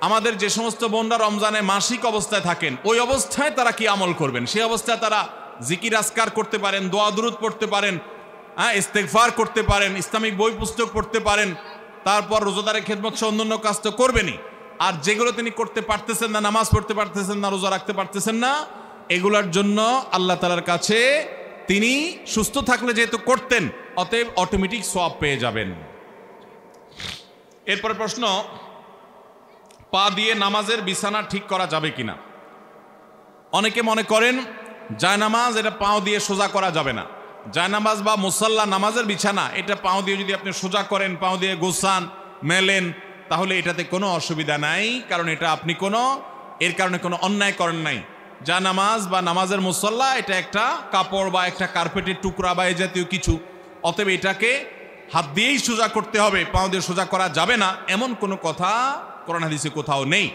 Speaker 1: আমাদের যে সমস্ত বোনরা রমজানে মাসিক অবস্থায় থাকেন, ওই অবস্থায় তারা কি আমল করবেন? সেই অবস্থায় তারা জিকির আজকার করতে পারেন, দোয়া দুরুদ পড়তে পারেন, ইস্তেগফার করতে পারেন, ইসলামিক বই পুস্তক পড়তে পারেন, তারপর রোজাদারের খেদমত সহ অন্যান্য কাজ তো করবেনই। আর যেগুলো তিনি করতে পারতেছেন না, নামাজ পড়তে পারতেছেন না, রোজা রাখতে পারতেছেন না, এগুলোর জন্য আল্লাহ তাআলার কাছে তিনি সুস্থ থাকলে যেহেতু করতেন, অতএব অটোমেটিক সওয়াব পেয়ে যাবেন। এরপরে প্রশ্ন, পা দিয়ে নামাজের বিছানা ঠিক করা যাবে কিনা? অনেকে মনে করেন জায়নামাজ এটা পাও দিয়ে সোজা করা যাবে না। জায়নামাজ বা মুসাল্লা, নামাজের বিছানা, এটা পাও দিয়ে যদি আপনি সোজা করেন, পাও দিয়ে গোছান, মেলেন, তাহলে এটাতে কোনো অসুবিধা নাই, কারণ এটা আপনি এর কারণে কোনো অন্যায় করেন নাই। জায়নামাজ বা নামাজের মুসাল্লা এটা একটা কাপড় বা একটা কার্পেটের টুকরা বা এই জাতীয় কিছু, অতএব এটাকে হাত দিয়েই সোজা করতে হবে, পাও দিয়ে সোজা করা যাবে না, এমন কোনো কথা কোরআন হাদিসে কোথাও নেই।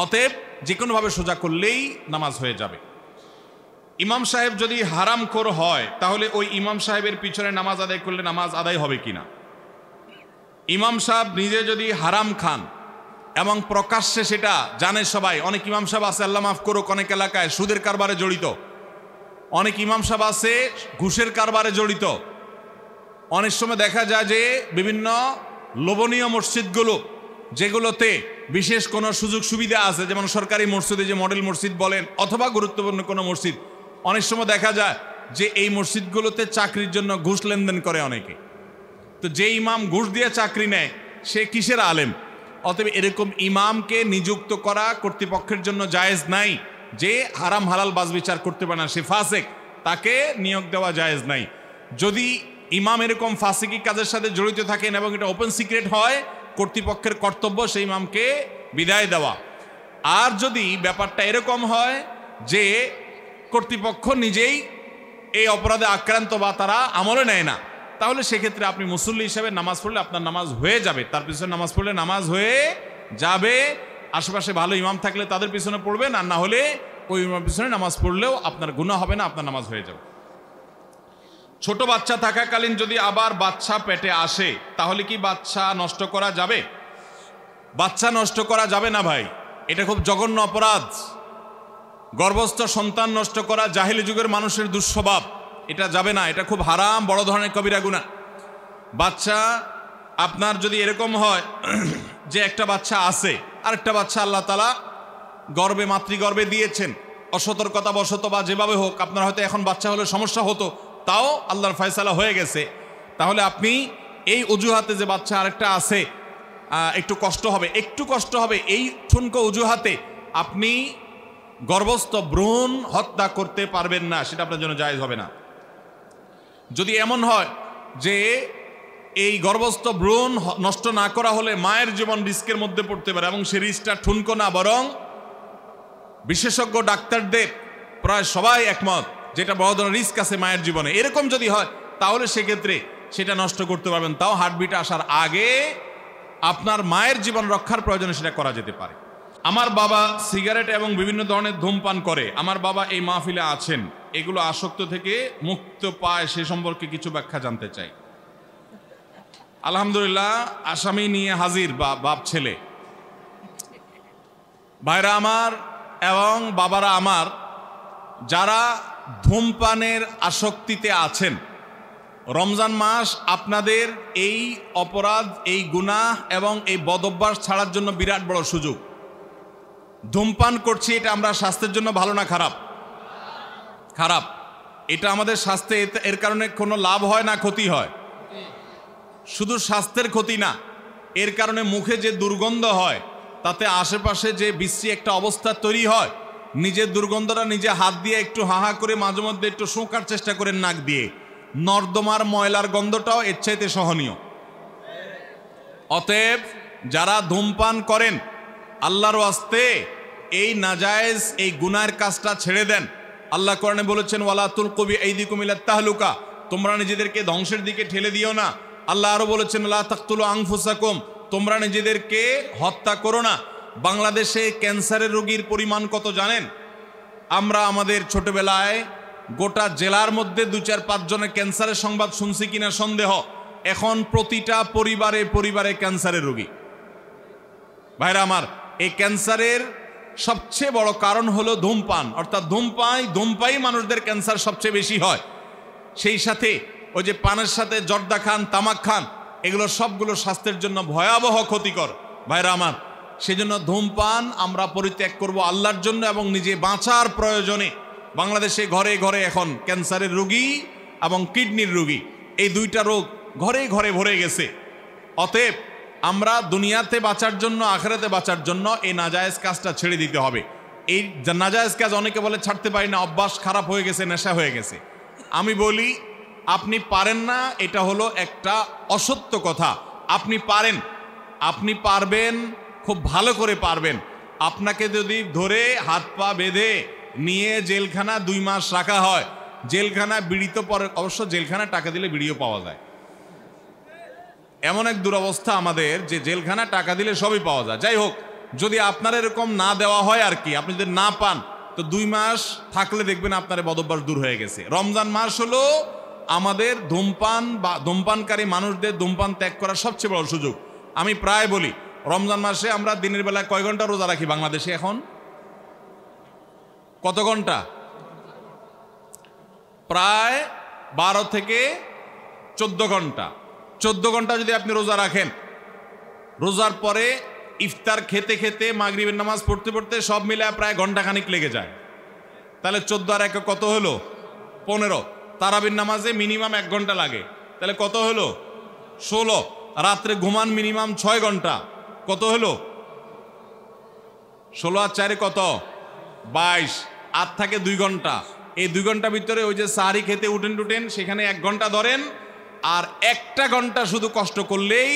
Speaker 1: অতএব যে কোনোভাবে সোজা করলেই নামাজ হয়ে যাবে। ইমাম সাহেব যদি হারামখোর হয়, তাহলে ওই ইমাম সাহেবের পিছনে নামাজ আদায় করলে নামাজ আদায় হবে কিনা? ইমাম সাহেব নিজে যদি হারাম খান এবং প্রকাশ্যে সেটা জানে সবাই, অনেক ইমাম সাহেব আছে, আল্লাহ মাফ করুক, অনেক এলাকায় সুদের কারবারে জড়িত, অনেক ইমাম সাহেব আছে ঘুষের কারবারে জড়িত। অনেক সময় দেখা যায় যে বিভিন্ন লোভনীয় মসজিদগুলো, যেগুলোতে বিশেষ কোনো সুযোগ সুবিধা আছে, যেমন সরকারি মসজিদে যে মডেল মসজিদ বলেন, অথবা গুরুত্বপূর্ণ কোনো মসজিদ, অনেক সময় দেখা যায় যে এই মসজিদগুলোতে চাকরির জন্য ঘুষ লেনদেন করে অনেকে। তো যে ইমাম ঘুষ দিয়ে চাকরি নেয়, সে কিসের আলেম? অতএব এরকম ইমামকে নিযুক্ত করা কর্তৃপক্ষের জন্য জায়েজ নাই। যে হারাম হালাল বাজ বিচার করতে পারে না, সে ফাসেক, তাকে নিয়োগ দেওয়া জায়েজ নাই। যদি ইমাম এরকম ফাসিকি কাজের সাথে জড়িত থাকেন এবং এটা ওপেন সিক্রেট হয়, কর্তৃপক্ষের কর্তব্য সেই ইমামকে বিদায় দেওয়া। আর যদি ব্যাপারটা এরকম হয় যে কর্তৃপক্ষ নিজেই এই অপরাধে আক্রান্ত বা তারা আমলে নেয় না, তাহলে সেক্ষেত্রে আপনি মুসল্লি হিসেবে নামাজ পড়লে আপনার নামাজ হয়ে যাবে, তার পিছনে নামাজ পড়লে নামাজ হয়ে যাবে। আশেপাশে ভালো ইমাম থাকলে তাদের পিছনে পড়বেন, আর না হলে ওই ইমামের পিছনে নামাজ পড়লেও আপনার গুনাহ হবে না, আপনার নামাজ হয়ে যাবে। ছোট বাচ্চা থাকাকালীন যদি আবার বাচ্চা পেটে আসে, তাহলে কি বাচ্চা নষ্ট করা যাবে? বাচ্চা নষ্ট করা যাবে না ভাই, এটা খুব জঘন্য অপরাধ। গর্ভস্থ সন্তান নষ্ট করা জাহিলি যুগের মানুষের দুঃস্বভাব, এটা যাবে না, এটা খুব হারাম, বড় ধরনের কবিরা গুনাহ। বাচ্চা আপনার যদি এরকম হয় যে একটা বাচ্চা আছে, আরেকটা বাচ্চা আল্লাহ তাআলা গর্ভে মাতৃগর্ভে দিয়েছেন, অসতর্কতা বশত বা যেভাবে হোক আপনার হয়তো এখন বাচ্চা হলে সমস্যা হতো, তাও আল্লাহর ফয়সালা হয়ে গেছে, তাহলে আপনি এই অজুহাতে যে বাচ্চা আরেকটা আছে একটু কষ্ট হবে এই ঠুনকো অজুহাতে আপনি গর্ভস্থ ভ্রূণ হত্যা করতে পারবেন না, সেটা আপনার জন্য জায়েজ হবে না। যদি এমন হয় যে এই গর্ভস্থ ভ্রূণ নষ্ট না করা হলে মায়ের জীবন রিস্কের মধ্যে পড়তে পারে, এবং সে রিস্কটা ঠুনকো না, বরং বিশেষজ্ঞ ডাক্তারদের প্রায় সবাই একমত যেটা বড় ধরনের রিস্ক আছে মায়ের জীবনে, এরকম যদি হয় তাহলে সেক্ষেত্রে সেটা নষ্ট করতে পারবেন, তাও হার্টবিট আসার আগে আপনার মায়ের জীবন রক্ষার প্রয়োজনে সেটা করা যেতে পারে। আমার বাবা সিগারেট এবং বিভিন্ন ধরনের ধূমপান করে, আমার বাবা এই মাহফিলে আছেন, এগুলো আসক্ত থেকে মুক্ত পায় সে সম্পর্কে কিছু ব্যাখ্যা জানতে চাই। আলহামদুলিল্লাহ, আসামি নিয়ে হাজির বাপ ছেলে। ভাইরা আমার এবং বাবারা আমার, যারা ধূমপানের আসক্তিতে আছেন, রমজান মাস আপনাদের এই অপরাধ, এই গুনাহ এবং এই বদঅভ্যাস ছাড়ার জন্য বিরাট বড় সুযোগ। ধূমপান করছি, এটা আমরা স্বাস্থ্যের জন্য ভালো না খারাপ? খারাপ। এটা আমাদের স্বাস্থ্যে এর কারণে কোনো লাভ হয় না ক্ষতি হয়? শুধু স্বাস্থ্যের ক্ষতি না, এর কারণে মুখে যে দুর্গন্ধ হয়, তাতে আশেপাশে যে বিশ্রী একটা অবস্থা তৈরি হয়, নিজের দুর্গন্ধটা নিজে হাত দিয়ে একটু হাহা করে মাঝে মধ্যে একটু শোঁকার চেষ্টা করেন নাক দিয়ে, নর্দমার ময়লার গন্ধটাও এর চাইতে সহনীয়। অতএব যারা ধূমপান করেন, আল্লাহর ওয়াস্তে এই নাজায়েজ, এই গুনাহের কাজটা ছেড়ে দেন। আল্লাহ কোরআনে বলেছেন, ওয়ালা তুলকু বিআইদিকুম ইলা তাহলুকা, তোমরা নিজেদেরকে ধ্বংসের দিকে ঠেলে দিও না। আল্লাহ আরো বলেছেন, লা তাকতুলু আনফুসাকুম, তোমরা নিজেদেরকে হত্যা করো না। বাংলাদেশে ক্যান্সারের রোগীর পরিমাণ কত জানেন? আমরা আমাদের ছোটবেলায় গোটা জেলার মধ্যে 2-4-5 জনের ক্যান্সারের সংবাদ শুনছি কিনা সন্দেহ। এখন প্রতিটা পরিবারে পরিবারে ক্যান্সারের রোগী। ভাইরা আমার, এই ক্যান্সারের সবচেয়ে বড় কারণ হলো ধূমপান, অর্থাৎ ধূমপাই মানুষদের ক্যান্সার সবচেয়ে বেশি হয়। সেই সাথে ওই যে পানের সাথে জর্দা খান, তামাক খান, এগুলো সবগুলো স্বাস্থ্যের জন্য ভয়াবহ ক্ষতিকর। ভাইরা আমার, সেজন্য ধূমপান আমরা পরিত্যাগ করব আল্লাহর জন্য এবং নিজে বাঁচার প্রয়োজনে। বাংলাদেশে ঘরে ঘরে এখন ক্যান্সারের রোগী এবং কিডনির রোগী, এই দুইটা রোগ ঘরে ঘরে ভরে গেছে। অতএব আমরা দুনিয়াতে বাঁচার জন্য, আখিরাতে বাঁচার জন্য এই নাজায়েজ কাজটা ছেড়ে দিতে হবে। এই নাজায়েজ কাজ অনেকে বলে ছাড়তে পারি না, অভ্যাস খারাপ হয়ে গেছে, নেশা হয়ে গেছে। আমি বলি, আপনি পারেন না, এটা হলো একটা অসত্য কথা। আপনি পারেন, আপনি পারবেন, খুব ভালো করে পারবেন। আপনাকে যদি ধরে হাত পা বেঁধে নিয়ে জেলখানা 2 মাস রাখা হয়, জেলখানা বিড়ি তো পরে, অবশ্য জেলখানা টাকা দিলে বিড়িও পাওয়া যায়। এমন এক দুরবস্থা আমাদের যে জেলখানা টাকা দিলে সবই পাওয়া যায়। যাই হোক, যদি আপনার এরকম না দেওয়া হয় আর কি, আপনি যদি না পান, তো 2 মাস থাকলে দেখবেন আপনার বদঅভ্যাস দূর হয়ে গেছে। রমজান মাস হলো আমাদের ধূমপান বা ধূমপানকারী মানুষদের ধূমপান ত্যাগ করার সবচেয়ে বড় সুযোগ। আমি প্রায় বলি, রমজান মাসে আমরা দিনের বেলায় কয় ঘন্টা রোজা রাখি বাংলাদেশে? এখন কত ঘন্টা? প্রায় 12 থেকে 14 ঘন্টা। 14 ঘন্টা যদি আপনি রোজা রাখেন, রোজার পরে ইফতার খেতে খেতে মাগরিবের নামাজ পড়তে পড়তে সব মিলে প্রায় ঘন্টাখানিক লেগে যায়। তাহলে 14 আর 1 কত হলো? 15। তারাবির নামাজে মিনিমাম 1 ঘন্টা লাগে, তাহলে কত হলো? 16। রাত্রে ঘুমান মিনিমাম 6 ঘন্টা, কত হলো? 16 আর 4 কত? 22। আর থাকে 2 ঘন্টা। এই 2 ঘন্টা ভিতরে ওই যে সাহারি খেতে উঠেন, সেখানে 1 ঘন্টা ধরেন, আর 1টা ঘন্টা শুধু কষ্ট করলেই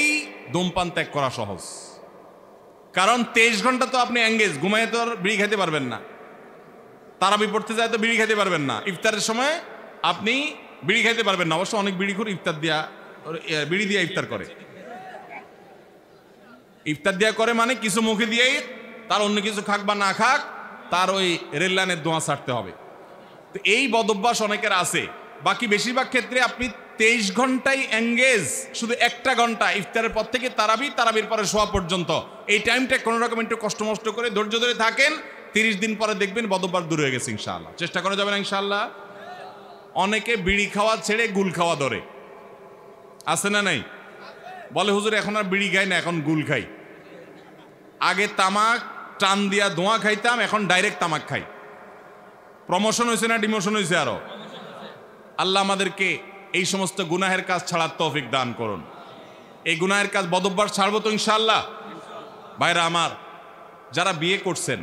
Speaker 1: ধূমপান ত্যাগ করা সহজ। কারণ 23 ঘন্টা তো আপনি এঙ্গেজ, ঘুমায় তো আর বিড়ি খেতে পারবেন না, তারাবি পড়তে যায় তো বিড়ি খেতে পারবেন না, ইফতারের সময় আপনি বিড়ি খাইতে পারবেন না। অবশ্য অনেক বিড়ি করে বিড়ি দিয়ে ইফতার করে। ইফতার দিয়া করে মানে কিছু মুখে দিয়েই, তার অন্য কিছু খাক বা না খাক, তার ওই রেল লাইনের দোয়া ছাড়তে হবে। তো এই বদঅভ্যাস অনেকের আছে। বাকি বেশিরভাগ ক্ষেত্রে আপনি 23 ঘন্টায় এঙ্গেজ, শুধু 1টা ঘন্টা ইফতারের পর থেকে তারাবির পরে শোয়া পর্যন্ত, এই টাইমটা কোনো রকম একটু কষ্ট মষ্ট করে ধৈর্য ধরে থাকেন, 30 দিন পরে দেখবেন বদঅভ্যাস দূর হয়ে গেছে ইনশাআল্লাহ। চেষ্টা করা যাবে না ইনশাআল্লাহ? অনেকে বিড়ি খাওয়া ছেড়ে গুল খাওয়া ধরে, আছে না নাই? বলে হুজুর এখন আর বিড়ি খাই না, এখন গুল খাই। আগে তামাক টান দিয়া ধোঁয়া খাইতাম, এখন ডাইরেক্ট তামাক খাই। প্রমোশন হয়েছে না ডিমোশন হয়েছে? আরো আল্লাহ আমাদেরকে এই সমস্ত গুনাহের কাজ ছাড়ার তৌফিক দান করুন। এই গুনাহের কাজ বদভ্যাস ছাড়বো তো ইনশাআল্লাহ। ভাইরা আমার, যারা বিয়ে করছেন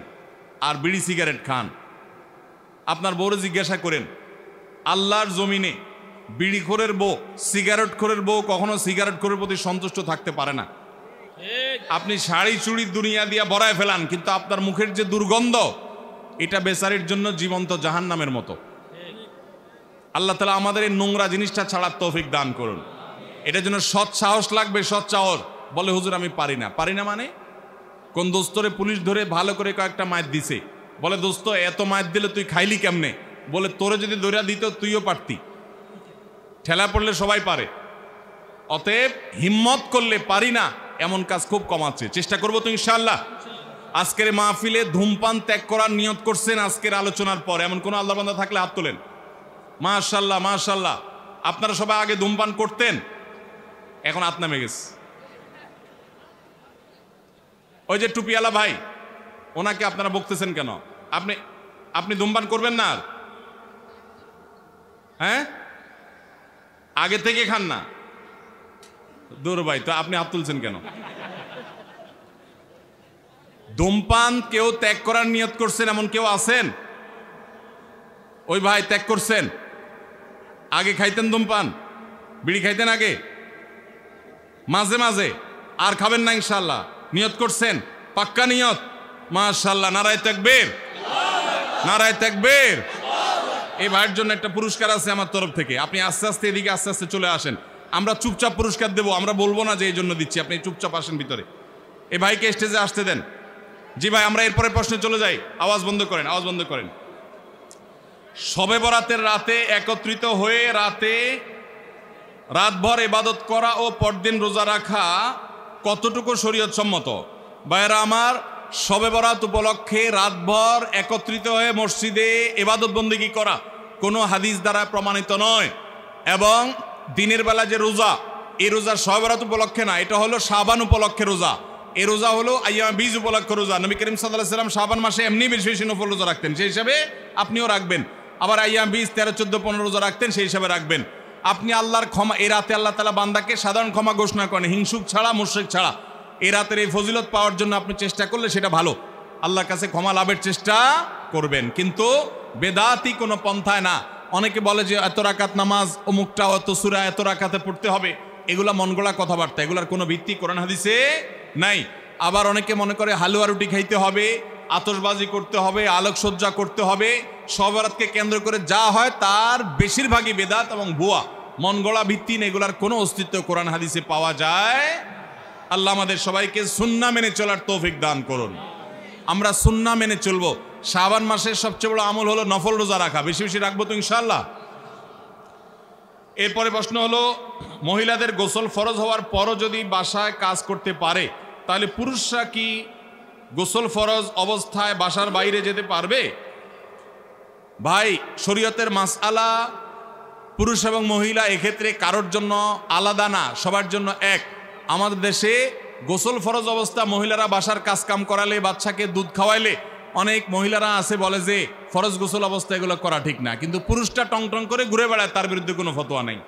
Speaker 1: আর বিড়ি সিগারেট খান, আপনার বউরে জিজ্ঞাসা করেন, আল্লাহর জমিনে বিড়িখোরের বউ, সিগারেট খোরের বউ কখনো সিগারেট খোরের প্রতি সন্তুষ্ট থাকতে পারে না। আপনি শাড়ি চুড়ি দুনিয়া দিয়া বড়ায় ফেলান, কিন্তু আপনার মুখের যে দুর্গন্ধ, এটা বেচারির জন্য জীবন্ত জাহান্নামের মতো। আল্লাহ তাআলা আমাদের এই নোংরা জিনিসটা ছাড়ার তৌফিক দান করুন। এটার জন্য সৎ সাহস লাগবে, সৎ সাহস। বলে হুজুর আমি পারি না। পারি না মানে? কোন দোস্তরে পুলিশ ধরে ভালো করে কয়েকটা মায়ের দিছে, বলে দোস্ত এত মায়ের দিলে তুই খাইলি কেমনে? বলে তোরে যদি দৌড়া দিত তুইও পারতি। ঠেলা পড়লে সবাই পারে, অতএব হিম্মত করলে পারি না এমন কাজ খুব কম আছে। চেষ্টা করবো তো ইনশাআল্লাহ। আজকের মাহফিলে ধূমপান ত্যাগ করার নিয়ত করছেন আজকের আলোচনার পর, এমন কোন আল্লাহ বান্দা থাকলে হাত তোলেন। মাশাআল্লাহ মাশাআল্লাহ। আপনারা সবাই আগে ধূমপান করতেন, এখন হাত নামে গেছে। ওই যে টুপিওয়ালা ভাই, ওনাকে আপনারা বকতেছেন কেন? আপনি ধূমপান করবেন না আর? হ্যাঁ, আগে থেকে খান না? দূর ভাই, তো আপনি হাত তুলছেন কেন? ধূমপান কেউ ত্যাগ করার নিয়ত করছেন এমন কেউ আছেন? ওই ভাই ত্যাগ করছেন? আগে খাইতেন ধূমপান, বিড়ি খাইতেন আগে, মাঝে মাঝে, আর খাবেন না ইনশাআল্লাহ? নিয়ত করছেন? পাক্কা নিয়ত? মাশাআল্লাহ, নারায়ে তাকবীর, নারায়ে তাকবীর। এই ভাইয়ের জন্য একটা পুরস্কার আছে আমার তরফ থেকে। আপনি আস্তে আস্তে এদিকে আস্তে আস্তে চলে আসেন, আমরা চুপচাপ পুরস্কার দেবো, আমরা বলবো না যে এই জন্য দিচ্ছি, আপনি চুপচাপ আসেন ভিতরে। এই ভাইকে স্টেজে আসতে দেন। জি ভাই, আমরা এরপরে প্রশ্নে চলে যাই। আওয়াজ বন্ধ করেন, আওয়াজ বন্ধ করেন। শবে বরাতের রাতে একত্রিত হয়ে রাতভর ইবাদত করা ও পরদিন রোজা রাখা কতটুকু শরীয়ত সম্মত? ভাইরা আমার, শবে বরাত উপলক্ষে রাতভর একত্রিত হয়ে মসজিদে ইবাদত বন্দেগী করা কোনো হাদিস দ্বারা প্রমাণিত নয়। এবং দিনের বেলা যে রোজা, এই রোজা শবে বরাত উপলক্ষে না, এটা হলো শাবান উপলক্ষে রোজা। এই রোজা হলো আইয়াম বীজ উপলক্ষে রোজা। নবী করিম সাল্লাল্লাহু আলাইহি ওয়াসাল্লাম শাবান মাসে এমনি বেশি বেশি নফল রোজা রাখতেন, সেই হিসাবে আপনিও রাখবেন। আবার আইয়াম বীজ 13, 14, 15 রোজা রাখতেন, সেই হিসাবে রাখবেন। আপনি আল্লাহর ক্ষমা, এই রাতে আল্লাহ তাআলা বান্দাকে সাধারণ ক্ষমা ঘোষণা করেন, হিংসুক ছাড়া, মুশরিক ছাড়া। এই রাতের এই ফজিলত পাওয়ার জন্য আপনি চেষ্টা করলে সেটা ভালো, আল্লাহর কাছে ক্ষমা লাভের চেষ্টা করবেন, কিন্তু বেদাতি কোনো পন্থায় না। অনেকে বলে যে এত রাকাত নামাজ, অমুকটা অত সূরা এত রাকাতে পড়তে হবে, এগুলা মনগড়া কথাবার্তা, এগুলার কোনো ভিত্তি কোরআন হাদিসে নাই। আবার অনেকে মনে করে হালুয়া রুটি খাইতে হবে, আতশবাজি করতে হবে, আলোকসজ্জা করতে হবে। শবে বরাতকে কেন্দ্র করে যা হয় তার বেশিরভাগই বেদাত এবং ভুয়া, মনগড়া ভিত্তিহীন, এগুলার কোনো অস্তিত্ব কোরআন হাদিসে পাওয়া যায়। আল্লাহ আমাদের সবাইকে সুন্নাহ মেনে চলার তৌফিক দান করুন। আমরা সুন্নাহ মেনে চলবো। শাবান মাসের সবচেয়ে বড় আমল হলো নফল রোজা রাখা, বেশি বেশি রাখবো তো ইনশাআল্লাহ। এরপরে প্রশ্ন হলো, মহিলাদের গোসল ফরজ হওয়ার পরও যদি বাসায় কাজ করতে পারে, তাহলে পুরুষরা কি গোসল ফরজ অবস্থায় বাসার বাইরে যেতে পারবে? ভাই, শরীয়তের মাসআলা পুরুষ এবং মহিলা এক্ষেত্রে কারোর জন্য আলাদা না, সবার জন্য এক। আমাদের দেশে গোসল ফরজ অবস্থা মহিলারা বাসার কাজ কাম করালে, বাচ্চাকে দুধ খাওয়াইলে, অনেক মহিলারা আছে বলে যে ফরজ গোসল অবস্থা এগুলো করা ঠিক না, কিন্তু পুরুষটা টং টং করে ঘুরে বেড়ায়, তার বিরুদ্ধে কোনো ফতোয়া নেই।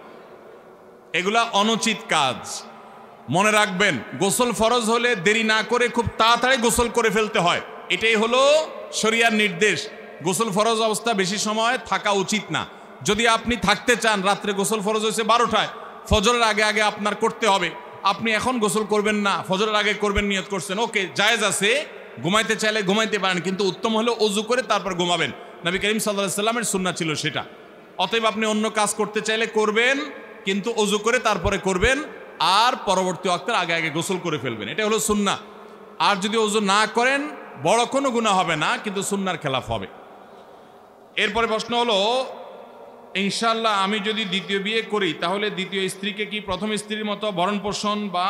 Speaker 1: এগুলা অনুচিত কাজ। মনে রাখবেন, গোসল ফরজ হলে দেরি না করে খুব তাড়াতাড়ি গোসল করে ফেলতে হয়, এটাই হলো শরিয়ার নির্দেশ। গোসল ফরজ অবস্থা বেশি সময় থাকা উচিত না। যদি আপনি থাকতে চান, রাত্রে গোসল ফরজ হয়েছে 12টায়, ফজরের আগে আগে আপনার করতে হবে। আপনি এখন গোসল করবেন না, ফজরের আগে করবেন নিয়ত করছেন, ওকে, জায়েজ আছে। ঘুমাইতে চাইলে ঘুমাইতে পারেন, কিন্তু উত্তম হলো ওযু করে তারপর ঘুমাবেন। নবী করিম সাল্লাল্লাহু আলাইহি ওয়াসাল্লামের সুন্নাহ ছিল সেটা। অতএব আপনি অন্য কাজ করতে চাইলে করবেন, কিন্তু ওযু করে তারপরে করবেন, আর পরবর্তী ওয়াক্তের আগে আগে গোসল করে ফেলবেন, এটা হলো সুন্নাহ। আর যদি ওযু না করেন, বড় কোনো গুনাহ হবে না, কিন্তু সুন্নাহর খেলাফ হবে। এরপরে প্রশ্ন হলো, ইনশাআল্লাহ আমি যদি দ্বিতীয় বিয়ে করি, তাহলে দ্বিতীয় স্ত্রীকে কি প্রথম স্ত্রীর মতো ভরণ পোষণ বা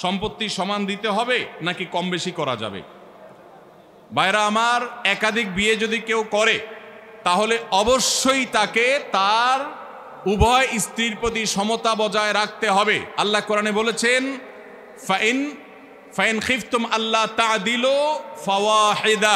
Speaker 1: সম্পত্তি সমান দিতে হবে, নাকি কম বেশি করা যাবে? ভাইরা আমার, একাধিক বিয়ে যদি কেউ করে, তাহলে অবশ্যই তাকে তার উভয় স্ত্রীর প্রতি সমতা বজায় রাখতে হবে। আল্লাহ কোরআনে বলেছেন ফাইন খিফতুম আল্লাহ তা'দিলু ফাওয়াহিদা,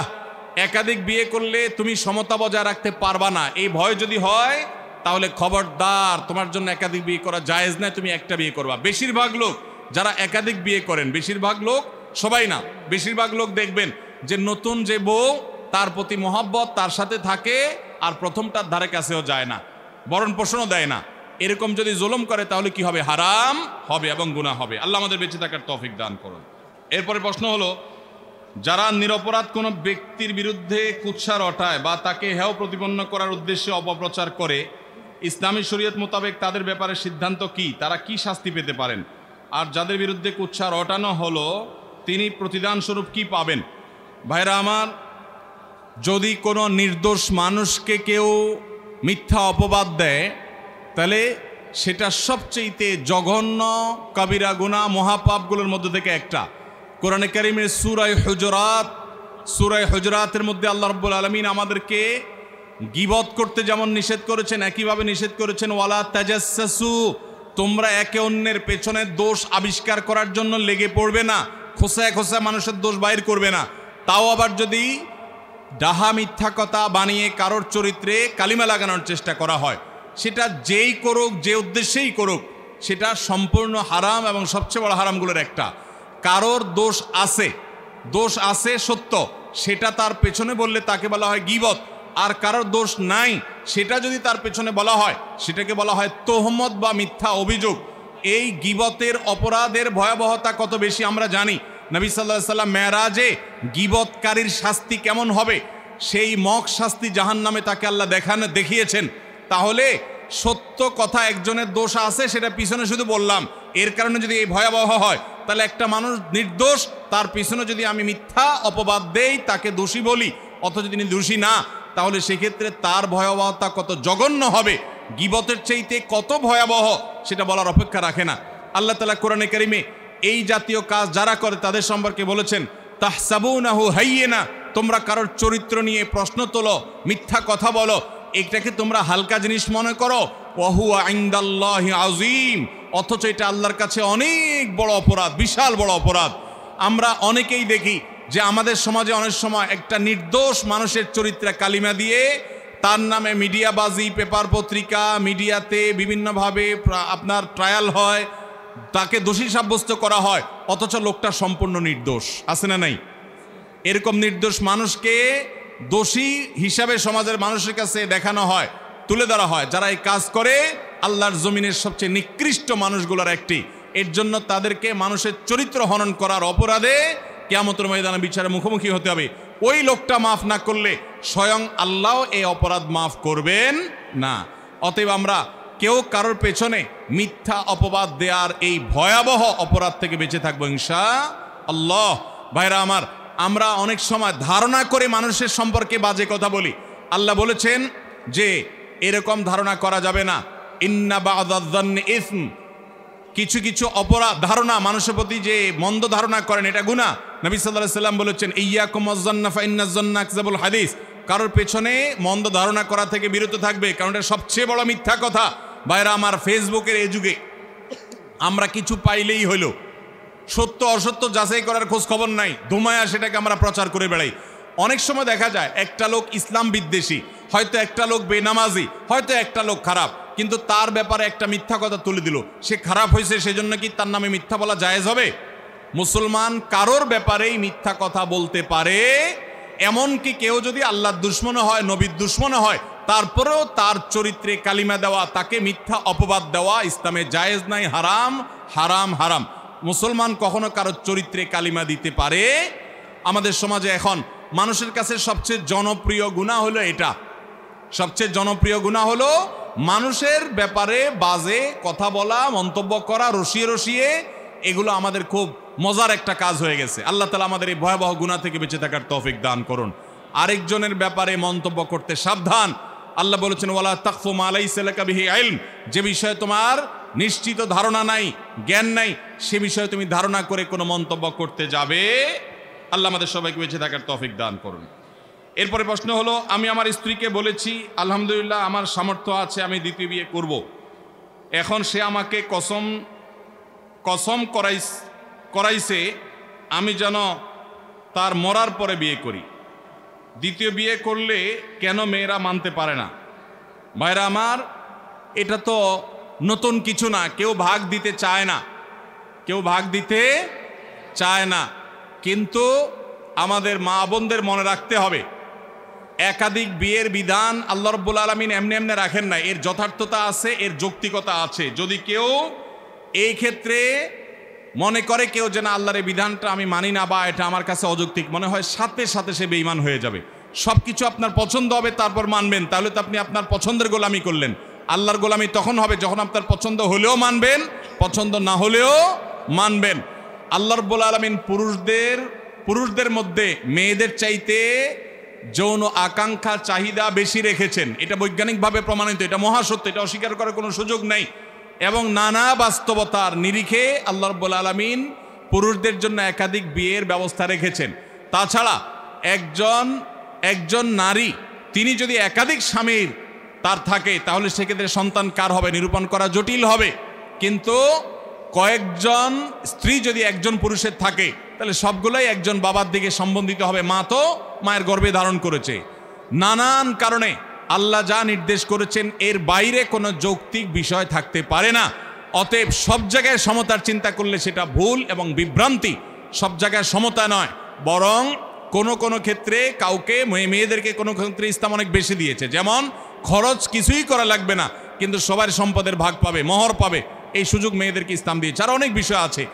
Speaker 1: একাধিক বিয়ে করলে তুমি সমতা বজায় রাখতে পারবা না, এই ভয় যদি হয় তাহলে খবরদার, তোমার জন্য একাধিক বিয়ে করা জায়েজ না, তুমি একটা বিয়ে করবা। বেশিরভাগ লোক যারা একাধিক বিয়ে করেন, বেশিরভাগ লোক, সবাই না, বেশিরভাগ লোক দেখবেন যে নতুন যে বউ তার প্রতি মহব্বত, তার সাথে থাকে, আর প্রথমটার ধারে কাছেও যায় না, বরণ পোষণও দেয় না। এরকম যদি জুলুম করে তাহলে কি হবে? হারাম হবে এবং গুনাহ হবে। আল্লাহ আমাদের বেঁচে থাকার তৌফিক দান করুন। এরপরে প্রশ্ন হলো, যারা নিরপরাধ কোনো ব্যক্তির বিরুদ্ধে কুৎসা রটায় বা তাকে হেয় প্রতিপন্ন করার উদ্দেশ্যে অপপ্রচার করে, ইসলামী শরীয়ত মোতাবেক তাদের ব্যাপারে সিদ্ধান্ত কি? তারা কি শাস্তি পেতে পারেন? আর যাদের বিরুদ্ধে কুৎসা রটানো হলো তিনি প্রতিদান স্বরূপ কি পাবেন? ভাইরা আমার, যদি কোনো নির্দোষ মানুষকে কেউ মিথ্যা অপবাদ দেয় তাহলে সেটা সবচেয়ে জঘন্য কবিরা গুনাহ, মহাপাপগুলোর মধ্যে থেকে একটা। কোরআনে কারীমের সূরা হুজুরাতের মধ্যে আল্লাহ রাব্বুল আলামিন আমাদেরকে গীবত করতে যেমন নিষেধ করেছেন, একইভাবে নিষেধ করেছেন ওয়ালা তাজাসসু, তোমরা একে অন্যের পেছনে দোষ আবিষ্কার করার জন্য লেগে পড়বে না, খোসায় খোসায় মানুষের দোষ বাইর করবে না। তাও আবার যদি ডাহা মিথ্যা কথা বানিয়ে কারোর চরিত্রে কালিমা লাগানোর চেষ্টা করা হয়, সেটা যেই করুক, যে উদ্দেশ্যেই করুক, সেটা সম্পূর্ণ হারাম এবং সবচেয়ে বড় হারামগুলোর একটা। কারোর দোষ আছে সত্য, সেটা তার পেছনে বললে তাকে বলা হয় গীবত। আর কারোর দোষ নাই সেটা যদি তার পেছনে বলা হয় সেটাকে বলা হয় তোহমত বা মিথ্যা অভিযোগ। এই গীবতের অপরাধের ভয়াবহতা কত বেশি আমরা জানি। নবী সাল্লাল্লাহু আলাইহি ওয়াসাল্লাম মেরাজে গীবতকারীর শাস্তি কেমন হবে সেই মক শাস্তি জাহান্নামে তাকে আল্লাহ দেখিয়েছেন। তাহলে সত্য কথা একজনের দোষ আছে সেটা পিছনে শুধু বললাম, এর কারণে যদি এই ভয়াবহ হয়, তাহলে একটা মানুষ নির্দোষ, তার পিছনে যদি আমি মিথ্যা অপবাদ দেই, তাকে দোষী বলি, অথচ তিনি দোষী না, তাহলে সেক্ষেত্রে তার ভয়াবহতা কত জঘন্য হবে, গীবতের চাইতে কত ভয়াবহ, সেটা বলার অপেক্ষা রাখে না। আল্লাহ তাআলা কোরআনে কারীমে এই জাতীয় কাজ যারা করে তাদের সম্পর্কে বলেছেন তাহসাবুনাহু হাইয়িনা, তোমরা কারোর চরিত্র নিয়ে প্রশ্ন তোলো, মিথ্যা কথা বলো, এটাকে তোমরা হালকা জিনিস মনে করো, ওয়া হুয়া ইনদাল্লাহি আযীম, অথচ এটা আল্লাহর কাছে অনেক বড় অপরাধ, বিশাল বড় অপরাধ। আমরা অনেকেই দেখি যে আমাদের সমাজে অনেক সময় একটা নির্দোষ মানুষের চরিত্রে কালিমা দিয়ে তার নামে মিডিয়াবাজি, পেপার পত্রিকা, মিডিয়াতে বিভিন্নভাবে আপনার ট্রায়াল হয়, তাকে দোষী সাব্যস্ত করা হয়, অথচ লোকটা সম্পূর্ণ নির্দোষ। আছে না নাই? এরকম নির্দোষ মানুষকে দোষী হিসাবে সমাজের মানুষের কাছে দেখানো হয়, তুলে ধরা হয়। যারা এই কাজ করে আল্লাহর জমিনের সবচেয়ে নিকৃষ্ট মানুষগুলোর একটি। এর জন্য তাদেরকে মানুষের চরিত্র হনন করার অপরাধে কিয়ামতের ময়দানে বিচারের মুখোমুখি হতে হবে। ওই লোকটা মাফ না করলে স্বয়ং আল্লাহ এই অপরাধ মাফ করবেন না। অতএব আমরা কেউ কারোর পেছনে মিথ্যা অপবাদ দেওয়ার এই ভয়াবহ অপরাধ থেকে বেঁচে থাকবো ইনশাআল্লাহ। ভাইরা আমার, আমরা অনেক সময় ধারণা করে মানুষের সম্পর্কে বাজে কথা বলি। আল্লাহ বলেছেন যে এরকম ধারণা করা যাবে না, ইন্না বা'দায-যান্নি ইসম, কিছু কিছু অপরাধ ধারণা মানুষের প্রতি যে মন্দ ধারণা করেন এটা গুনাহ। নবী সাল্লাল্লাহু আলাইহি সাল্লাম বলেছেন ইয়্যাকুম ওয়ায-যান্না ফাইন্নায-যান্না আকযাবুল হাদিস, কারোর পেছনে মন্দ ধারণা করা থেকে বিরত থাকবে, কারণ এটা সবচেয়ে বড় মিথ্যা কথা। ভাইরা আমার, ফেসবুকের এই যুগে আমরা কিছু পাইলেই হইল, সত্য অসত্য যাচাই করার খোঁজ খবর নাই, ধুমায়া সেটাকে আমরা প্রচার করে বেড়াই। অনেক সময় দেখা যায় একটা লোক ইসলাম বিদ্বেষী, হয়তো একটা লোক বেনামাজি, হয়তো একটা লোক খারাপ, কিন্তু তার ব্যাপারে একটা মিথ্যা কথা তুলে দিল, সে খারাপ হয়েছে, সেজন্য কি তার নামে মিথ্যা বলা জায়েজ হবে? মুসলমান কারোর ব্যাপারেই মিথ্যা কথা বলতে পারে, এমনকি কেউ যদি আল্লাহর দুশমন হয়, নবীর দুশমন হয়, তারপরেও তার চরিত্রে কালিমা দেওয়া, তাকে মিথ্যা অপবাদ দেওয়া ইসলামে জায়েজ নাই, হারাম হারাম হারাম। মুসলমান কখনো কারোর চরিত্রে কালিমা দিতে পারে? আমাদের সমাজে এখন মানুষের কাছে সবচেয়ে জনপ্রিয় গুনাহ হলো এটা, সবচেয়ে জনপ্রিয় গুনাহ হলো মানুষের ব্যাপারে বাজে কথা বলা, মন্তব্য করা, রসিয়ে রসিয়ে। এগুলো আমাদের খুব মজার একটা কাজ হয়ে গেছে। আল্লাহ তাআলা আমাদের এই ভয়াবহ গুনাহ থেকে বেঁচে থাকার তৌফিক দান করুন। আরেকজনের ব্যাপারে মন্তব্য করতে সাবধান। আল্লাহ বলেছেন ওয়ালা তাকফু মা লাইসা লাকা বিহি ইলম, যে বিষয়ে তোমার নিশ্চিত ধারণা নাই, জ্ঞান নাই, সে বিষয়ে তুমি ধারণা করে কোনো মন্তব্য করতে যাবে। আল্লাহ আমাদের সবাইকে বেঁচে থাকার তৌফিক দান করুন। এরপরে প্রশ্ন হলো, আমি আমার স্ত্রীকে বলেছি আলহামদুলিল্লাহ আমার সামর্থ্য আছে, আমি দ্বিতীয় বিয়ে করব। এখন সে আমাকে কসম করাইছে আমি যেন তার মরার পরে বিয়ে করি। দ্বিতীয় বিয়ে করলে কেন মেয়েরা মানতে পারে না? ভাইরা আমার, এটা তো নতুন কিছু না, কেউ ভাগ দিতে চায় না, কেউ ভাগ দিতে চায় না। কিন্তু আমাদের মা বোনদের মনে রাখতে হবে, একাধিক বিয়ের বিধান আল্লাহ রাব্বুল আলামিন এমনি এমনি রাখেন না, এর যথার্থতা আছে, এর যৌক্তিকতা আছে। যদি কেউ এই ক্ষেত্রে মনে করে কেউ যে না আল্লাহর এই বিধানটা আমি মানি না বা এটা আমার কাছে অযৌক্তিক মনে হয়, সাথে সাথে সে বেঈমান হয়ে যাবে। সব কিছু আপনার পছন্দ হবে তারপর মানবেন, তাহলে তো আপনি আপনার পছন্দের গোলামি করলেন। আল্লাহর গোলামি তখন হবে যখন আপনার পছন্দ হলেও মানবেন, পছন্দ না হলেও মানবেন। আল্লাহ রাব্বুল আলামিন পুরুষদের মধ্যে মেয়েদের চাইতে যৌন আকাঙ্ক্ষা চাহিদা বেশি রেখেছেন। এটা বৈজ্ঞানিকভাবে প্রমাণিত, এটা মহাসত্য, এটা অস্বীকার করার কোনো সুযোগ নেই। এবং নানা বাস্তবতার নিরিখে আল্লাহ রাব্বুল আলামিন পুরুষদের জন্য একাধিক বিয়ের ব্যবস্থা রেখেছেন। তাছাড়া একজন নারী তিনি যদি একাধিক স্বামীর তার থাকে তাহলে সেক্ষেত্রে সন্তান কার হবে নিরূপণ করা জটিল হবে। কিন্তু কয়েকজন স্ত্রী যদি একজন পুরুষের থাকে তাহলে সবগুলোই একজন বাবার দিকে সম্বন্ধিত হবে। মা তো মায়ের গর্ভে ধারণ করেছে। নানান কারণে আল্লাহ যা নির্দেশ করেছেন এর বাইরে কোনো যৌক্তিক বিষয় থাকতে পারে না। অতএব সব জায়গায় সমতার চিন্তা করলে সেটা ভুল এবং বিভ্রান্তি। সব জায়গায় সমতা নয়, বরং কোনো ক্ষেত্রে কাউকে মেয়েদেরকে কোনো ক্ষেত্রে ইসলাম অনেক বেশি দিয়েছে। যেমন খরচ কিছুই করা লাগবে না, কিন্তু সবার সম্পদের ভাগ পাবে, মোহর পাবে, এই সুযোগ মেয়েদেরকে ইসলাম দিয়েছে। আর অনেক বিষয় আছে।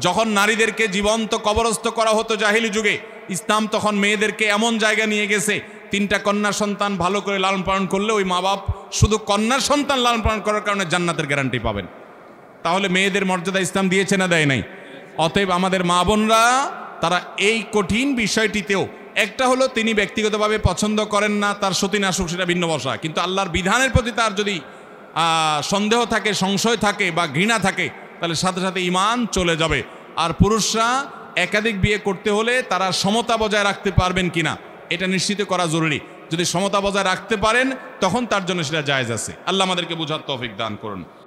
Speaker 1: যখন নারীদেরকে জীবন্ত কবরস্থ করা হতো জাহিলি যুগে, ইসলাম তখন মেয়েদেরকে এমন জায়গা নিয়ে গেছে, 3টা কন্যা সন্তান ভালো করে লালন পালন করলে ওই মা বাপ শুধু কন্যা সন্তান লালন পালন করার কারণে জান্নাতের গ্যারান্টি পাবেন। তাহলে মেয়েদের মর্যাদা ইসলাম দিয়েছে না দেয় নাই? অতএব আমাদের মা বোনরা তারা এই কঠিন বিষয়টিতেও, একটা হলো তিনি ব্যক্তিগতভাবে পছন্দ করেন না, তার সতী না সুখ সেটা ভিন্ন বসা, কিন্তু আল্লাহর বিধানের প্রতি তার যদি সন্দেহ থাকে, সংশয় থাকে বা ঘৃণা থাকে তাহলে সাথে সাথে ঈমান চলে যাবে। আর পুরুষরা একাধিক বিয়ে করতে হলে তারা সমতা বজায় রাখতে পারবেন কিনা এটা নিশ্চিত করা জরুরি। যদি সমতা বজায় রাখতে পারেন তখন তার জন্য সেটা জায়েজ আছে। আল্লাহ আমাদেরকে বুঝার তৌফিক দান করুন।